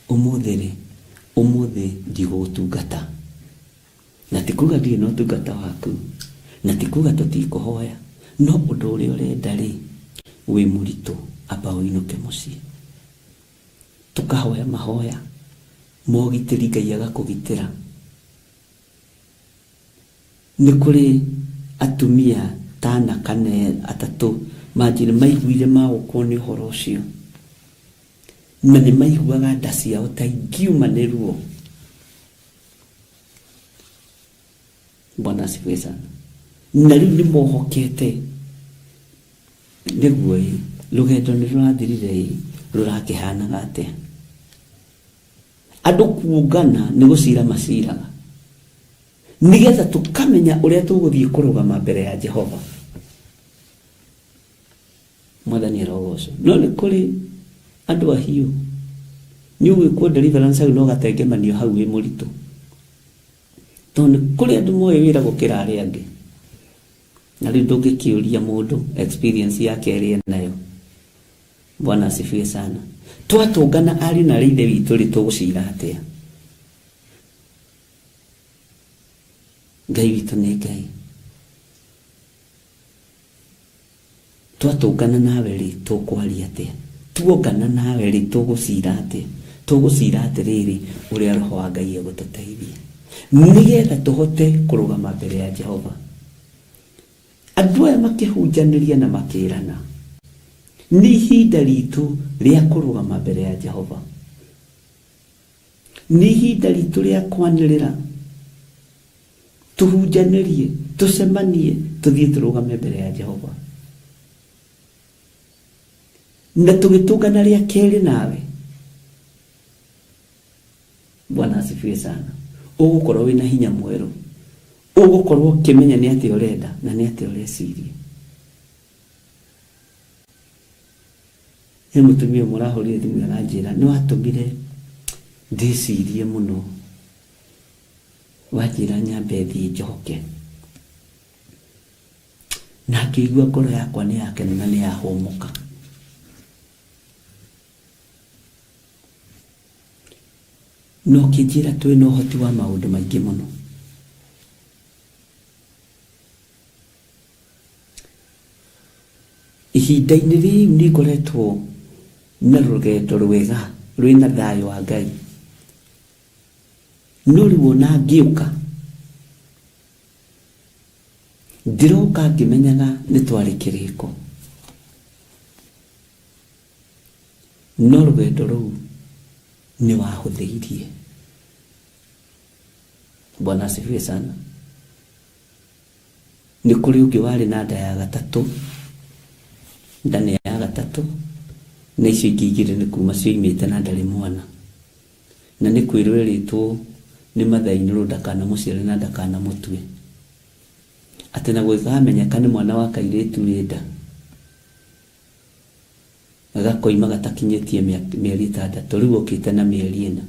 S2: Ũmũthĩ ndigũgũtungata. Na ti kuga ndirĩ na ũtungata waku, na ti kuga tũtikũhoya, no ũndũ ũrĩa ũrenda rĩ, wĩ mũritũ, amba ũinũke mũciĩ. Tũkahoya mahoya mogitĩri, Ngai agakũgitĩra. Nĩ kũrĩ atumia 5 kana 3 manjĩrĩ maiguire magũkwo nĩ ũhoro ũcio, na nĩ maiguaga nda ciao ta ingiuma nĩ ruo. Bwana asifiwe sana. Na rĩu nĩ mohokete nĩguo rũgendo nĩ rũrathirire, rũrakĩhanaga atĩa. Andũ kuongana nĩ gũcira maciraga, nĩgetha tũkamenya ũrĩa tũgũthiĩ kũrũgama mbere ya Jehova. Mwathani arogocwo. No nĩ kũrĩ andũ ahiũ, nĩ ũgwĩkwo deliverance hau no gatengemanio hau wĩ mũritũ, tondũ kũrĩ andũ moĩ wĩra gũkĩra arĩa angĩ. Na rĩu ndũngĩkĩũria mũndũ experience yake ĩrĩa nayo. Bwana asifiwe sana. Twatũngana ariũ na ithe witũ rĩ, tũgũcira atĩa? Ngai witũ nĩ Ngai. Twatũngana nawe rĩ, tũkwaria atĩa? Tuongana nawe rĩ, tũgũcira atĩa? Tũgũcira atĩrĩrĩ, ũrĩa Roho wa Ngai egũtũteithia, nĩgetha tũhote kũrũgama mbere ya Jehova. Andũ aya makĩhunjanĩria na makĩrana, nĩ ihinda ritũ rĩa kũrũgama mbere ya Jehova, nĩ ihinda ritũ rĩa kwanĩrĩra, tuhunjanĩrie, tucemanie, tuthiĩ tũrũgame mbere ya Jehova. Na tũgĩtũngana rĩa kerĩ nawe, Bwana asifiwe sana, ũgũkorwo wĩna hinya mwerũ, ũgũkorwo ũkĩmenya nĩ atĩa ũrenda na nĩ atĩa ũreciria. He mũtumia mũrahũrire thimũ aranjĩra nĩ watũmire ndĩcirie mũno, wanjĩra nyambe thiĩ njoke, na ngĩigua ngoro yakwa nĩ yakena na nĩ yahũmũka. No kĩnjĩra twĩ na ũhoti wa maũndũ maingĩ mũno. Ihinda-inĩ rĩu nĩ ngoretwo na rũgendo rwega rwĩna thayũ wa Ngai, no rĩu ona ngĩũka ndiroka ngĩmenyaga nĩ twarĩ kĩrĩko, no rũgendo rũu nĩ wahũthĩirie. Bwana asifiwe sana. Nĩ kũrĩ ũngĩ warĩ na nda ya gatatũ, nda nĩ ya gatatũ, na icio ingĩ igĩrĩ nĩ kuma cioimĩte na ndarĩ mwana, na nĩ kwĩrwo erĩtwo nĩ mathainĩrwo ndakanamũciare na ndakanamũtue, atĩ na gwĩkamenyeka nĩ mwana wa kairĩtu wĩ nda, gakoima gatakinyĩtie mĩeri 6, rĩu okĩte na mĩeri 4.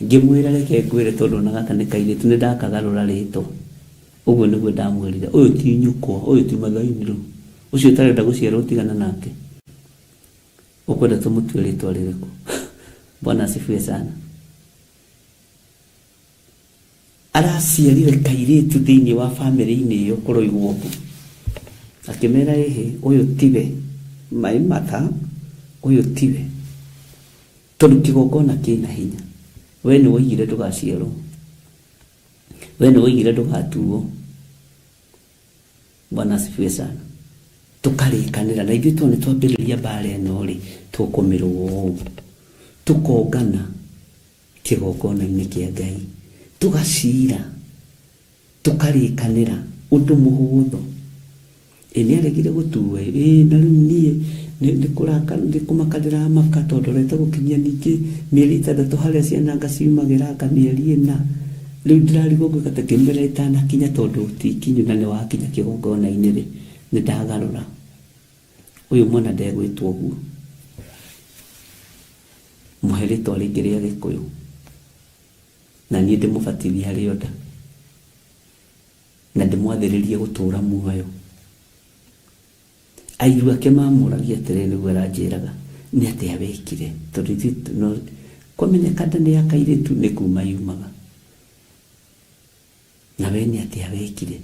S2: Ngĩmwĩra reke ngwĩre tondũ na gaka nĩ kairĩtu nĩ ndakagarũra rĩtwa. Ũguo nĩguo ndamwĩrire, ũyũ ti nyũkwa, ũyũ ti mathainĩrwo, ũcio ũtarenda gũciara ũtigana nake, ũkwenda tũmũtue rĩtwa rĩrĩkũ? Bwana asifiwe sana. Araciarire kairĩtu thĩinĩ wa bamĩrĩ-inĩ ĩyo kũroigwo ũguo, akĩmera ũyũ tiwe maĩ mata, ũyũ tiwe, tondũ kĩgongona kĩna hinya. We nĩ woigire ndũgaciarwo, we nĩ woigire ndũgatuo. Bwana asifiwe sana. Tũkarĩkanĩra, na ithuĩ nĩ twambĩrĩria mbara ĩno rĩ, tũkũmĩrwo ũũ, tũkongana kĩgongona-inĩ kĩa Ngai, tũgacira, tũkarĩkanĩra ũndũ mũhũthũ. Nĩ aregire gũtuo, na rĩu niĩ nĩ kũmakanĩra maka tondũ rete gũkinyia ningĩ mĩeri 6 harĩa ciana ngaciumagĩra mĩeri 4, rĩu ndĩrarigwo gwĩka ta kĩmera ĩtanakinya tondũ tikinyu na nĩ wakinya kĩgongona-inĩ rĩ, nĩ ndagarũra. Ũyũ mwana ndegwĩtwo ũguo, mũhe rĩtwa rĩngĩ rĩa Gĩkũyũ, na niĩ ndĩmũbatithie harĩ nda, na ndĩmwathĩrĩrie gũtũũra muoyo. Airu ake mamũragia atĩrĩ nĩguo aranjĩraga nĩ atĩa wekire, tondũ kwamenyeka nda nĩ ya kairĩtu nĩ kuma yumaga, na we nĩ atĩa wekire.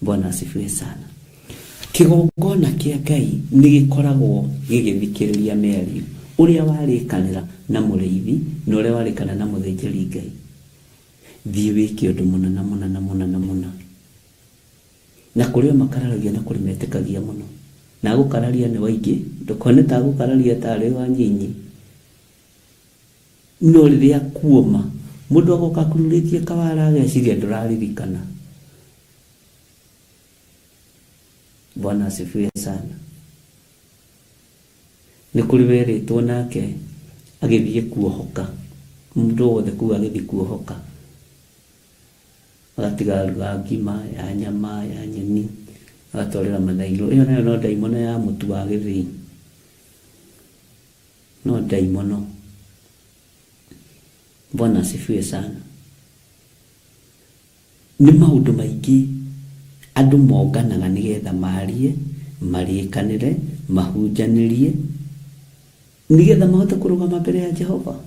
S2: Bwana asifiwe sana. Kĩgongona kĩa Ngai nĩ gĩkoragwo gĩgĩthikĩrĩria mĩario, ũrĩa warĩkanĩra na mũrĩithi na ũrĩa warĩkanĩra na mũthĩnjĩri Ngai. Thiĩ wĩke ũndũ mũnana mũnana mũnana mũna, na kũrĩa makararagia na kũrĩ metĩkagia mũno, na gũkararia nĩ waingĩ, ndũkone ta gũkararia tarĩ wa nyinyi, no rĩrĩa kuoma mũndũ agoka kururĩtie kawara ageciria ndũraririkana. Bwana asifiwe sana. Nĩ kũrĩ werĩtwo nake agĩthiĩ kuohoka, mũndũ wothe kuo agĩthiĩ kuohoka, agatiga ruga ngima ya nyama ya nyeni, agatwarĩra mathairũ. Ĩyo nayo no ndaimono ya mũtu wa gĩthĩi, no ndaimono. Bwana asifiwe sana. Nĩ maũndũ maingĩ andũ monganaga nĩgetha marie, marĩkanĩre, mahunjanĩrie, nĩgetha mahote kũrũgama mbere ya Jehova.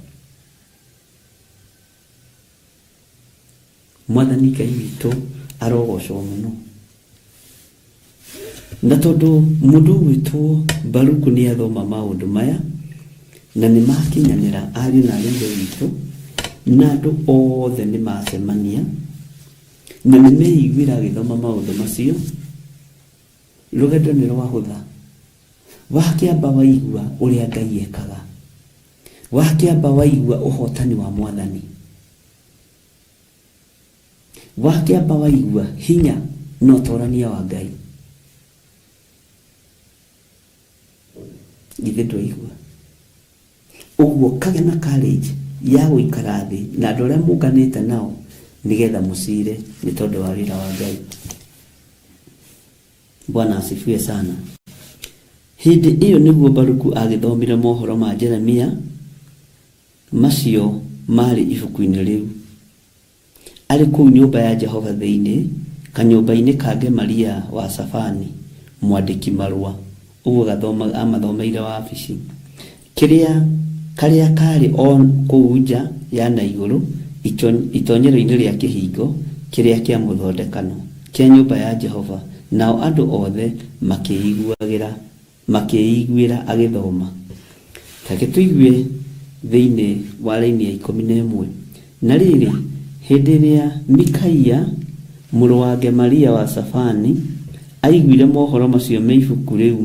S2: Mwathani Ngai witũ arogocwo mũno. Na tondũ mũndũ witũ Baruku nĩ athoma maũndũ maya na nĩ makinyanĩra ariũ na aarĩ witũ, na andũ othe nĩ macemania na nĩ meiguĩra agĩthoma maũndũ macio, rugendo nĩ rwahũtha. Wakĩamba waigua ũrĩa Ngai ekaga, wakĩamba waigua ũhotani wa Mwathani, wakĩamba waigua hinya na ũtorania wa Ngai, githĩ ndwaigua? Ũguo kagĩa na courage ya gũikara thĩ na andũ arĩa mũnganĩte nao nĩgetha mũcire nĩ tondũ wa wĩra wa Ngai. Bwana asifiwe sana. Hĩndĩ ĩyo nĩguo Baruku agĩthomire mohoro ma Jeremia macio marĩ ibuku-inĩ rĩu. Arĩ kũu nyũmba ya Jehova thĩinĩ, kanyũmba-inĩ ka Gemaria wa Safani, mwandĩki marũa. Ũguo amathomeire wabici. Karĩa karĩ on kũu nja ya na igũrũ itonyero-inĩ rĩa kĩhingo kĩrĩa kĩa mũthondekano kĩa nyũmba ya Jehova. Nao andũ othe makĩiguĩra agĩthoma. Take tũigue thĩinĩ wa raini ya 11. Na rĩrĩ, hĩndĩ ĩrĩa Mikaia mũrũ wa Gemaria wa Safani aiguire mohoro macio me ibuku rĩu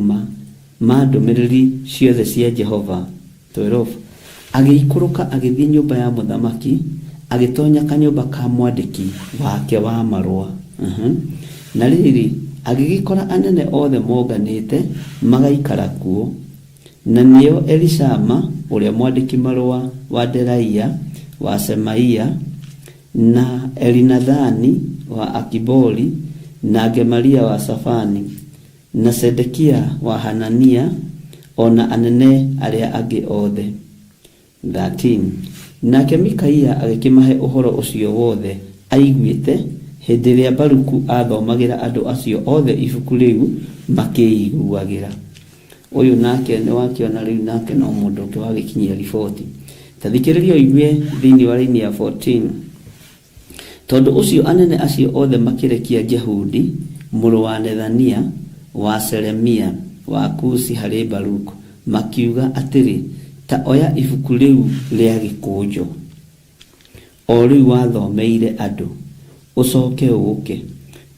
S2: ma ndũmĩrĩri ciothe cia Jehova 12, agĩikũrũka agĩthiĩ nyũmba ya mũthamaki, agĩtonya kanyũmba ka mwandĩki wake wa marũa. Na rĩrĩ, agĩgĩkora anene othe monganĩte magaikara kuo, na nĩo Elishama ũrĩa mwandĩki marũa wa Delaia wa Semaia na Elinathani wa Akibori na Gemaria wa Safani na Sedekia wa Hanania, ona anene arĩa angĩ othe. 13. Nake Mikaia agĩkĩmahe ũhoro ũcio wothe aiguĩte hĩndĩ ĩrĩa Baruku athomagĩra andũ acio othe ibuku rĩu makĩiguagĩra. Ũyũ nake nĩ wakĩona rĩu nake no mũndũ ũngĩ wagĩkinyia riboti. Ta thikĩrĩria ũigue thĩinĩ wa raini ya 14. Tondũ ũcio anene acio othe makĩrekia Jehudi mũrũ wa Nethania wa Seremia wa Kusi harĩ Baruku, makiuga atĩrĩ, ta oya ibuku rĩu rĩa gĩkũnjo o rĩu wathomeire andũ, ũcoke ũũke.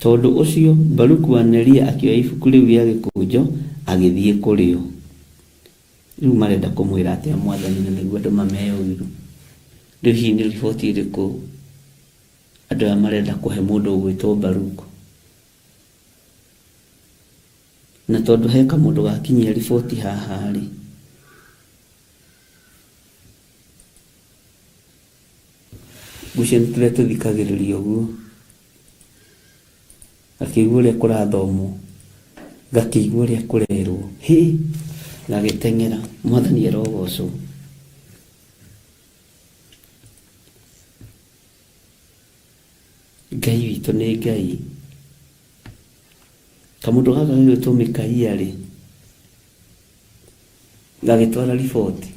S2: Tondũ ũcio Baruku wa Neria akĩoya ibuku rĩu rĩa gĩkũnjo agĩthiĩ kũrĩo. Rĩu marenda kũmwĩra atĩ Mwathani na nĩguo andũ mameo ũiru. Rĩu hii nĩ riboti ĩrĩkũ andũ aya marenda kũhe mũndũ ũgwĩtwo Baruku? Na tondũ heka mũndũ gakinyia riboti haha rĩ, gucio nĩtũrĩa tũthikagĩrĩria ũguo, gakĩigua ũrĩa kũrathomwo, gakĩigua ũrĩa kũrerwo, gagĩteng'era. Mwathani arogocwo. Ngai witũ nĩ Ngai. Kamũndũ gaka gagĩtwo Mikaia rĩ, gagĩtwara riboti.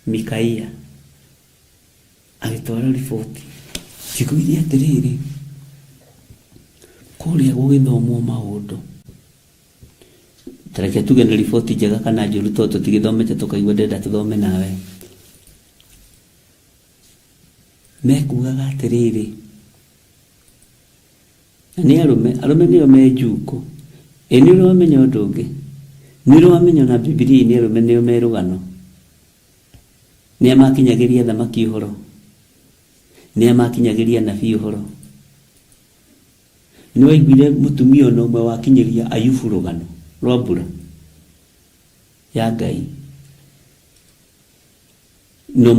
S2: Mikaia agĩtwara riboti. Njiguire atĩrĩrĩ, kũrĩa gũgĩthomwo maũndũ. Tareke tuge nĩ riboti njega kana njũru, tondũ tũtigĩthomete tũkaigua ndenda tũthome nawe. Mekugaga atĩrĩrĩ, na nĩ arũme nĩo me njuko. Nĩ ũramenya ũndũ ũngĩ, nĩ ũramenya na Bibilia nĩ arũme nĩo me rũgano. Nĩ amakinyagĩria thamaki ũhoro, nĩ amakinyagĩria nabii ũhoro. Nĩ waiguire mũtumia ona ũmwe wakinyĩria Ayubu rũgano rwa mbura ya Ngai? No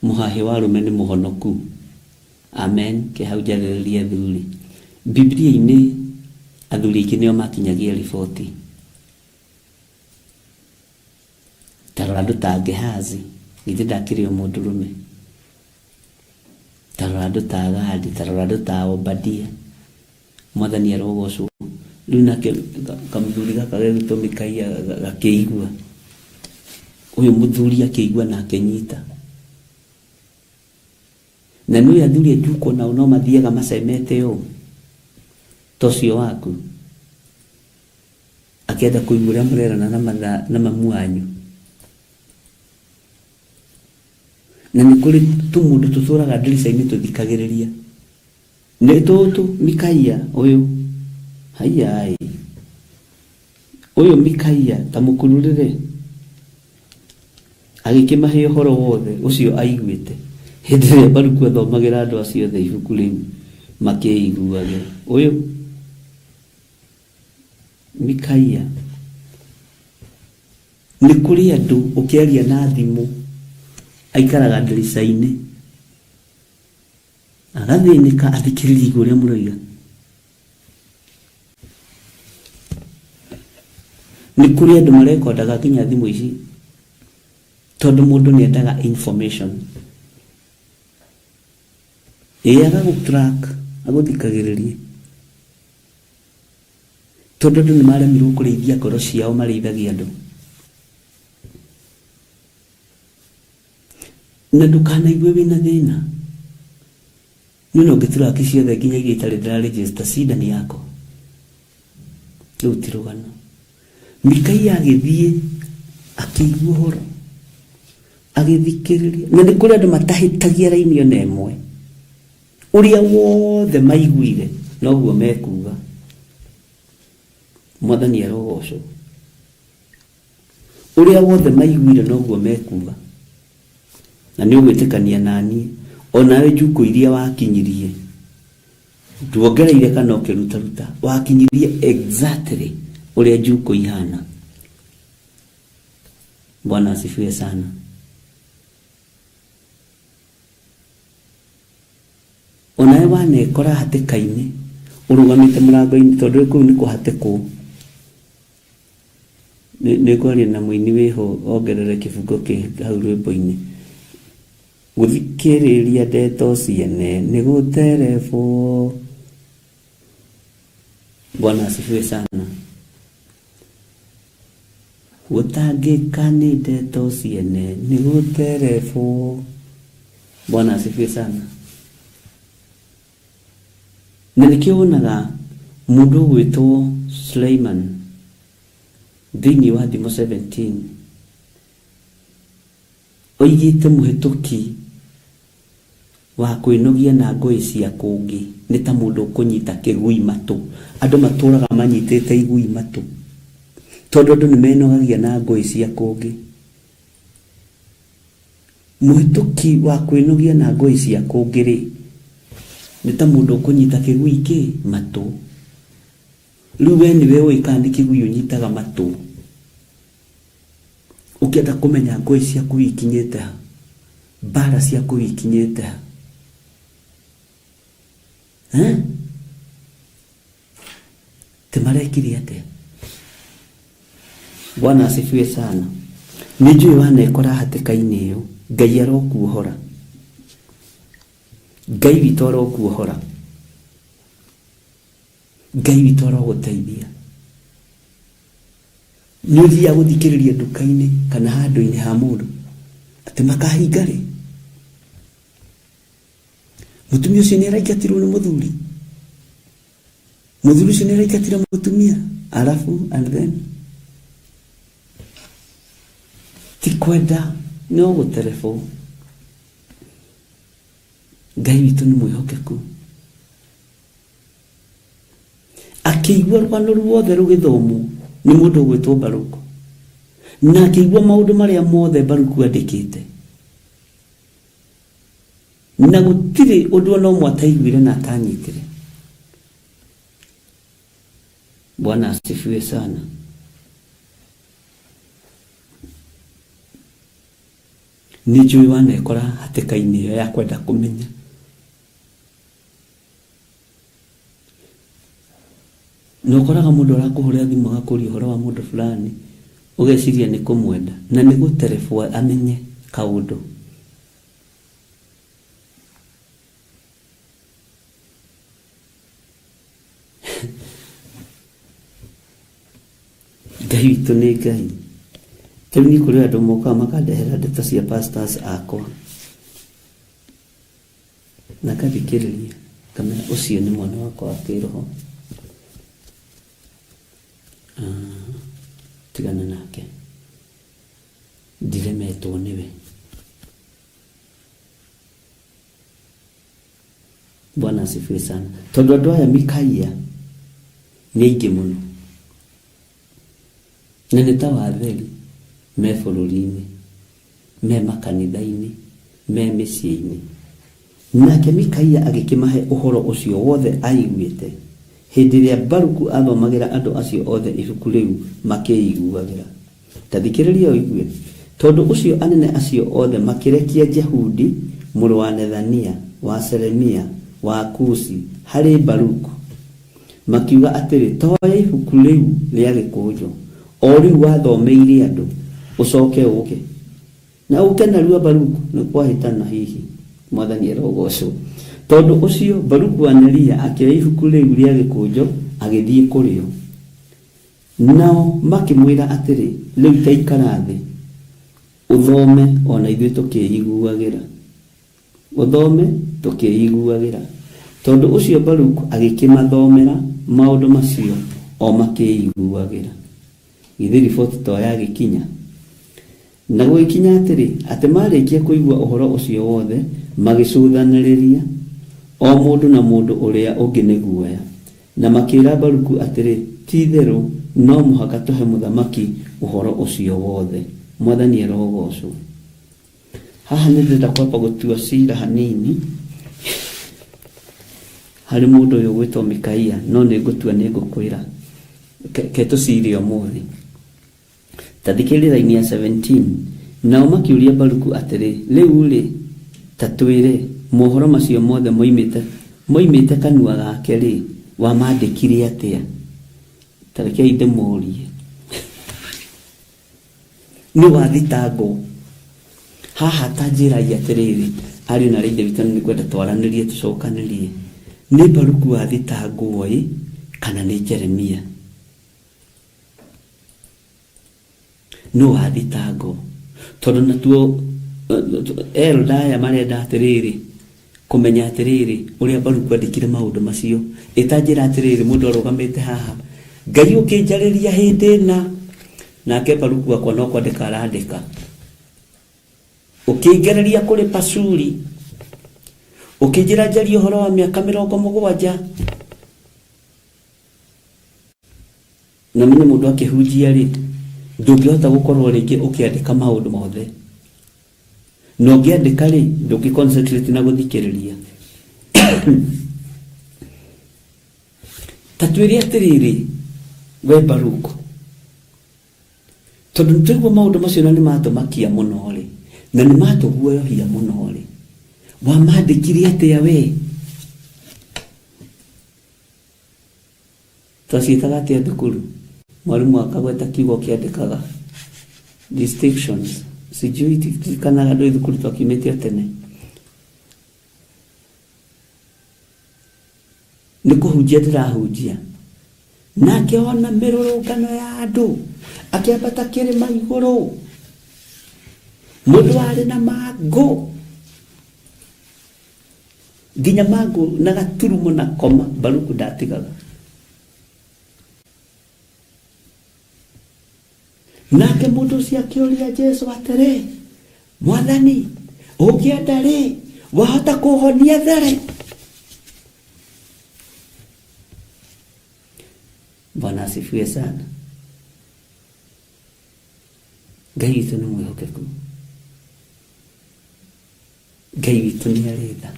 S2: mũhahe wa arũme nĩ mũhonoku. Amen. Ke hau njarĩrĩria athuri. Bibilia-inĩ athuri aingĩ nĩo makinyagia riboti. Tarora andũ ta Gehazi, githĩ ndakĩrĩ o mũndũrũme. Tarora andũ ta Gadi, tarora andũ ta Obadia. Mwathani arogocwo. Rĩu nake kamũthuri gaka gegwĩtwo Mikaia gakĩigua. Ũyũ mũthuri akĩigua na akĩnyita. Na nĩ athuri njuko nao no mathiaga macemete ũũ tocio waku, akĩenda kũigua ũrĩa mũrerana na mamu wanyu. Na nĩ kũrĩ tũmũndũ tũtũraga ndirica-inĩ tũthikagĩrĩria. Nĩ tũtũ Mikaia ũyũ Hayai uyu Mikaia tamukururire agikimahe horo wothe ucio aiguite hindi ria Baruku athomagira andu acio the ibuku riu makeiguage. Uyu Mikaia ni kuri andu ukiaria na thimu aikaraga ndirica-ini agathinika athikiriria iguru ria muroiga. Ni kuri andu marekondaga kinya thimu ici tondu mundu ni endaga information aga gutrack aguthikagiririe tondu andu ni maremirwo kurithia ngoro ciao marithagia andu. Na ndukanaigwe wina thina nuno ngitrack ciothe nginya iria itari register cida ni yako riu tirugano. Mikaia agithie akigwa horo agithikiriria na ni kuri andu matahitagia raini ona emwe uria wothe maiguire noguo mekuga. Mwathani arogocwo uria wothe maiguire noguo mekuga. Na ni ugwitikania nani onawe njuko iria wakinyirie nduongereire kana ukirutaruta wakinyirie exactly uria njuko ihana. Bwana asifiwe sana. Onawe wanekora hatikaini urugamite murango-ini tondu kuu ni kuhatikwo ni kwaria na muini wiho ongerere kibugo ki hau rwimbo-ini guthikiriria ndeto ciene ni guterefo. Bwana asifiwe sana. Gutangika ni ndeto ciene ni guterefo. Bwana asifiwe sana. Na nikionaga mundu gwitwo Suleiman thiini wa Thimo 17 oigite muhituki wa kwinogia na ngui cia kungi ni ta mundu kunyita kigui matu. Andu maturaga manyitite igui matu tondu andu nimenogagia na ngui cia kungi. Muhituki wa kwinogia na ngui cia kungi ri ni ta mundu kunyita kigui ki matu. Riu we niwe uikandi kigui unyitaga matu ukienda kumenya ngui cia kuikinyete bara cia kuikinyete timarekiri ate. Bwana asifiwe sana. Nijui wanekora hatikaini iyo Ngai arokuohora. Ngai witu arokuohora. Ngai witu aroguteithia. Ni uthia guthikiriria nduka-ini kana handu-ini ha mundu ati makahingari mutumia ucio ni araikatirwo ni muthuri ucio ni araikatira mutumia alafu and then tikwenda no guterefo. Ngai witu ni mwihokeku akigwa rwano ruothe rugithomu ni mundu gwitwo Baruku na akigwa maundu maria mothe Baruku andikite na gutiri undu no mwataiguire na atanyitire. Bwana asifiwe sana. Nijui wanekora hatikaini ya kwenda kumenya nokoraga mundu arakuhuria thimu agakuria uhoro wa mundu fulani ugeciria ni kumwenda na ni guterefo amenye kaundu. Ngai witu ni Ngai. Tuni kuri andu moka makandehera ndeto cia pastors akwa na kathikiriria kana ucio ni mwana wakwa wa kiroho. Tigana nake ndiremetwo niwe. Bwana asifiwe sana. Tondu andu aya Mikaia nĩ aingĩ mũno, na nĩ ta watheri me bũrũri-inĩ, me makanitha-inĩ, me mĩciĩ-inĩ. Nake Mikaia agĩkĩmahe ũhoro ũcio wothe aiguĩte hĩndĩ ĩrĩa Baruku athomagĩra andũ acio othe ibuku rĩu makĩiguagĩra. Tathikĩrĩria ũigue. Tondũ ũcio anene acio othe makĩrekia Jehudi mũrũ wa Nethania wa Seremia wa Kusi harĩ Baruku, makiuga atĩrĩ, toya ibuku rĩu rĩa gĩkũnjo o rĩu wathomeire andũ, ũcoke ũke. Na ũke narua Baruku, nĩ kwahĩtana hihi, Mwathani arogocwo. Tondũ ũcio Baruku wa Neria akĩoya ibuku rĩu rĩa gĩkũnjo agĩthiĩ kũrĩo. Nao makĩmwĩra atĩrĩ, rĩu ta ikara thĩ ũthome ona ithuĩ tũkĩiguagĩra. Ũthome tũkĩiguagĩra. Tondũ ũcio Baruku agĩkĩmathomera maũndũ macio o makĩiguagĩra. Githĩ riboti to yagĩkinya. Na gũgĩkinya atĩrĩ, atĩ marĩkia kũigua ũhoro ũcio wothe, magĩcũthanĩrĩria o mũndũ na mũndũ ũrĩa ũngĩ nĩ guoya. Na makĩĩra Baruku atĩrĩ, ti-itherũ no mũhaka tũhe mũthamaki ũhoro ũcio wothe. Mwathani arogocwo. Haha nĩ ndĩrenda kwamba gũtua cira hanini harĩ mũndũ ũyũ gwĩtwo Mikaia, no nĩ ngũtua nĩ ngũkwĩra ke tũcire ũmũthĩ. Tathikĩrĩria raini ya 17. Nao makĩũria Baruku atĩrĩ, rĩu rĩ, ta twĩre mohoro macio mothe moimĩte kanua gake rĩ, wamandĩkire atĩa? Tarekei ndĩmũrie. Nĩ wathitangwo. Haha ta njĩragia atĩrĩrĩ, ariũ na rĩithe witũ nĩ kwenda twaranĩrie tũcokanĩrie. Nĩ Baruku wathitangwo ĩ, kana nĩ Jeremia? No wathitangwo. Tondũ natuo Eldaya marenda atĩrĩrĩ, kũmenya atĩrĩrĩ ũrĩa Baruku andĩkire maũndũ macio. Ĩtanjĩra atĩrĩrĩ, mũndũ arũgamĩte haha, Ngai ũkĩnjarĩria hĩndĩ ĩna, nake Baruku akwa no kwandĩka arandĩka. Ũkĩngereria kũrĩ Pasuri, ũkĩnjĩra njarie ũhoro wa mĩaka 70. Na menye mũndũ akĩhunjia rĩ, ndũngĩhota gũkorwo rĩngĩ ũkĩandĩka maũndũ mothe. No ũngĩandĩka rĩ, ndũngĩ-concentrate na gũthikĩrĩria. Ta twĩre atĩrĩrĩ, we Baruku, tondũ nĩtũigua maũndũ macio na nĩmatũmakia mũno rĩ, na nĩmatũguoyohia mũno rĩ, wamandĩkire atĩa we? Twaciĩtaga atĩa thukuru? Mwarimũ akagweta kiugo kĩandĩkaga distinctions. Sijui tikanaga ndũ thukuru twakiumĩte tene. Nĩ kũhunjia ndĩrahunjia. Nake ona mĩrũrũngano ya andũ akĩambata kĩrĩma igũrũ. Mũndũ arĩ na mangũ, nginya mangũ na gaturumo na koma, Baruku ndatigaga. Nake mũndũ ũcio akĩũria Jesũ atĩrĩ, Mwathani, ũngĩenda rĩ, wahota kũhonia there? Bwana asifiwe sana. Ngai witũ nĩ mwĩhokeku. Ngai witũ nĩ arĩ tha.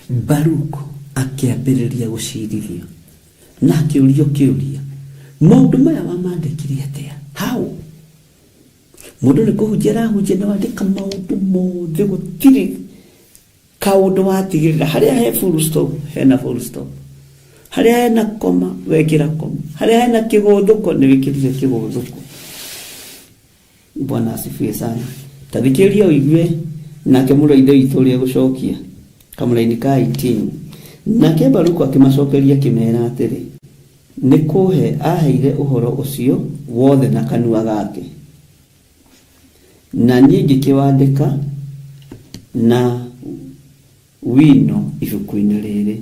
S2: Baruku akĩambĩrĩria gũcirithio na akĩũrio kĩũria, maũndũ maya wamandĩkire atĩa? How? Mũndũ nĩ kũhunjia arahunjia na wandĩka maũndũ mothe, gũtirĩ kaũndũ watigĩrĩra. Harĩa he full stop, hena full stop. Harĩa hena koma, wekĩra koma. Harĩa hena kĩgũthũko, nĩ wĩkĩrire kĩgũthũko. Bwana asifiwe sana. Tathikĩrĩria ũigue nake mũrũ ithe witũ ũrĩa gũcokia kamũraini ka 18. Nake Baruku akĩmacokeria akĩmera atĩrĩ, nĩ kũhe aheire ũhoro ũcio wothe na kanua gake, na niĩ ngĩkĩwandĩka na wino ibuku-inĩ rĩrĩ.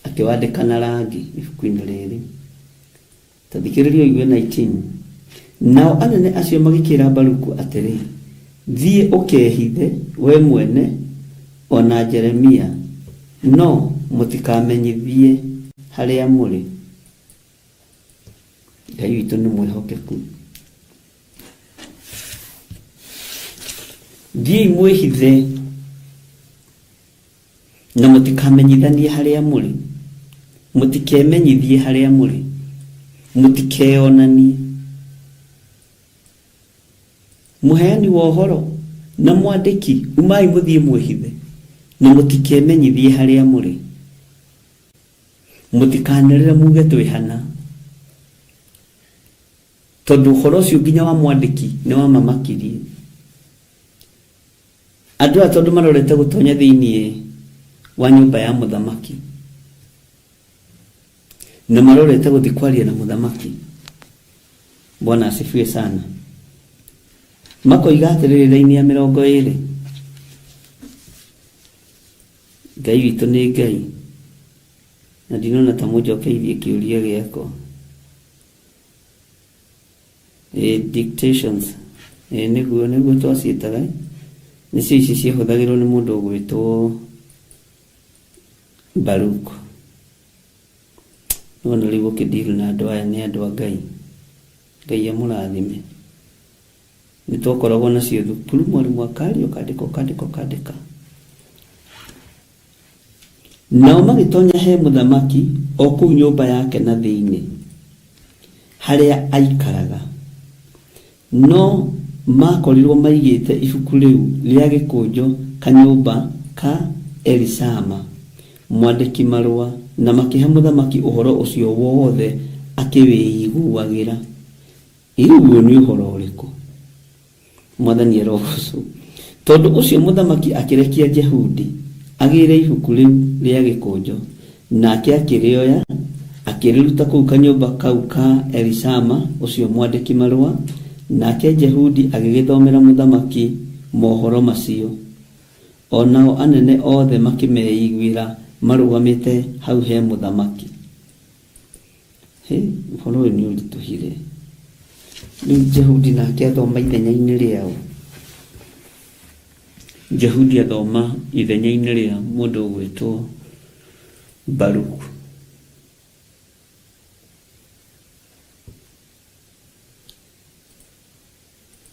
S2: Akĩwandĩka na rangi ibuku-inĩ rĩrĩ. Tathikĩrĩria ũigue 19. Nao anene acio magĩkĩra Baruku atĩrĩ, thiĩ ũkehithe we mwene ona Jeremia, no mutikamenyithie haria muri. Ngai witũ nĩ mwĩhokeku. Thiĩ mwĩhithe na mutikamenyithanie haria muri. Mutikemenyithie haria muri. Mutikeonanie. Muheani wa ũhoro na mwandĩki umai muthie mwĩhithe na mutikemenyithie haria muri. Mutikanĩrĩre muge twĩhana. Tondu ũhoro ũcio nginya wa mwandĩki nĩ wa mamakirie. Andũ a tondu marorete gũtonya thĩinĩ wa nyũmba ya mũthamaki na marorete gũthiĩ kwaria na mũthamaki. Bwana asifiwe sana. Makoiga atĩrĩrĩ ya 20. Ngai witũ nĩ Ngai na ndinona ta mũnjokeithie kĩũria gĩakwa. Dictations nĩguo twaciĩtaga nĩcio ici ciahũthagĩrwo nĩ mũndũ ũgwĩtwo Baruku. Nona rĩu ũkĩdeal na andũ aya nĩ andũ a Ngai. Ngai amũrathime. Nĩtwakoragwo nacio thukuru, mwarimũ akaria ũkandĩka. Nao magĩtonya he mũthamaki o kũu nyũmba yake na thĩinĩ harĩa aikaraga. No makorirwo maigĩte ibuku rĩu rĩa gĩkũnjo kanyũmba ka Elisama mwandĩki marũa, na makĩhe mũthamaki ũhoro ũcio wothe akĩwĩiguagĩra. Ũguo nĩ ũhoro ũrĩkũ? Mwathani arogocu. Tondu ũcio mũthamaki akĩrekia Jehudi agĩre ibuku rĩu rĩa gĩkũnjo, nake akĩrĩoya akĩrĩruta kũu kanyũmba kau ka Elisama ũcio mwandĩki marũa, nake Jehudi agĩgĩthomera mũthamaki mohoro macio. Onao anene othe makĩmeiguĩra marũgamĩte hau he mũthamaki. Ũhoro ũyũ nĩ ũritũhire. Rĩu Jehudi nake athoma ithenya-inĩ rĩao. Jehudi athoma ithenya-inĩ rĩa mũndũ ũgwĩtwo Baruku.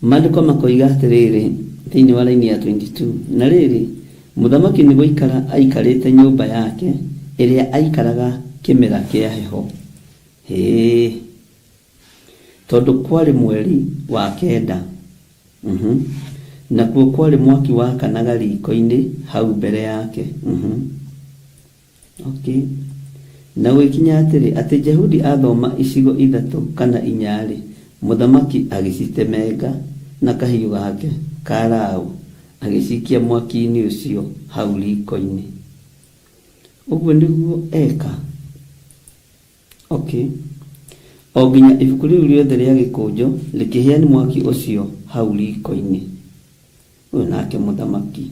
S2: Maandĩko makoiga atĩrĩrĩ thĩinĩ wa raini ya 22, na rĩrĩ mũthamaki nĩ gũikara aikarĩte nyũmba yake ĩrĩa aikaraga kĩmera kĩa heho. Tondu kwarĩ mweri wa 9. Na kuo kwarĩ mwaki wakanaga riko-inĩ hau mbere yake. Na gũikinya atĩ Jehudi athoma icigo 3 kana 4, mũthamaki agĩcitemenga na kahiũ gake karau agĩcikia mwaki-inĩ ũcio hau riko-inĩ. Ũguo nĩguo eka. O nginya ibuku rĩu rĩothe rĩa gĩkũnjo rĩkĩhĩa nĩ mwaki ũcio hau riko-inĩ. Ũyũ nake mũthamaki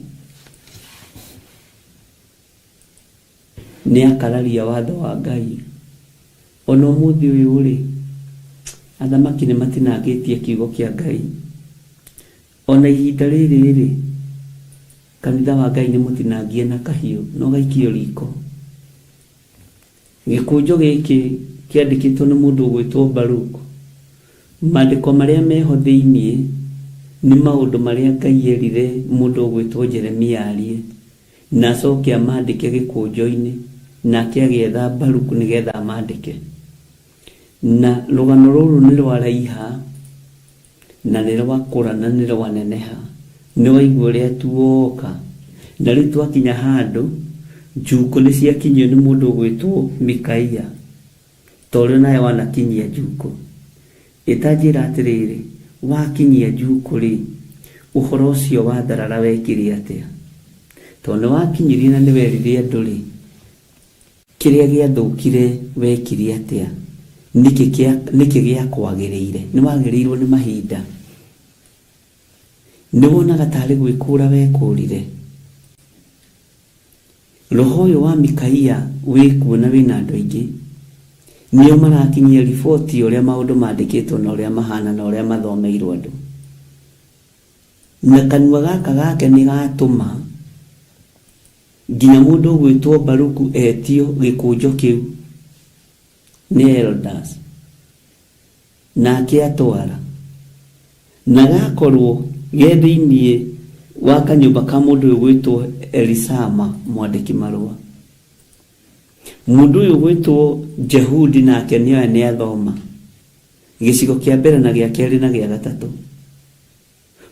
S2: nĩ akararia watho wa Ngai. Ona ũmũthĩ ũyũ rĩ, athamaki nĩ matinangĩtie kiugo kĩa Ngai. Ona ihinda rĩrĩ kanitha wa Ngai nĩ mũtinangie na kahiũ no gaikio riko. Gĩkũnjo gĩkĩ kĩandĩkĩtwo nĩ mũndũ ũgwĩtwo Baruku. Maandĩko marĩa meho thĩinĩ nĩ maũndũ marĩa Ngai erire mũndũ ũgwĩtwo Jeremia arie, na acoke amandĩke gĩkũnjo-inĩ, nake agĩetha Baruku nĩgetha amandĩke. Na rũgano rũrũ nĩ rwaraiha na nĩ rwakũra na nĩ rwaneneha. Nĩ waigua ũrĩa tuoka na rĩu twakinya handũ njuko nĩ ciakinyio nĩ mũndũ ũgwĩtwo Mikaia, torĩa naye wanakinyia njuko. Ĩtanjĩra atĩrĩrĩ, wakinyia njuko rĩ, ũhoro ũcio wa tharara wekire atĩa? Tondũ wakinyirie na nĩ werire andũ rĩ, kĩrĩa gĩathũkire wekire atĩa? Nĩkĩ gĩakwagĩrĩire? Nĩ wagĩrĩirwo nĩ mahinda? Nĩ wonaga tarĩ gwĩkũra wekũrire? Roho ũyũ wa Mikaia wĩkuona wĩna andũ aingĩ, nĩo marakinyia riboti ũrĩa maũndũ mandĩkĩtwo na ũrĩa mahana na ũrĩa mathomeirwo andũ. Na kanua gaka gake nĩ gatũma nginya mundu gwitwo Baruku etio gikunjo kiu ni elders na kiatwara na gakorwo gethinie wa kanyumba ka mundu gwitwo Elisama mwandiki marua. Mundu uyu gwitwo Jehudi nake ni athoma gicigo kia mbere na gia keri na gia gatatu.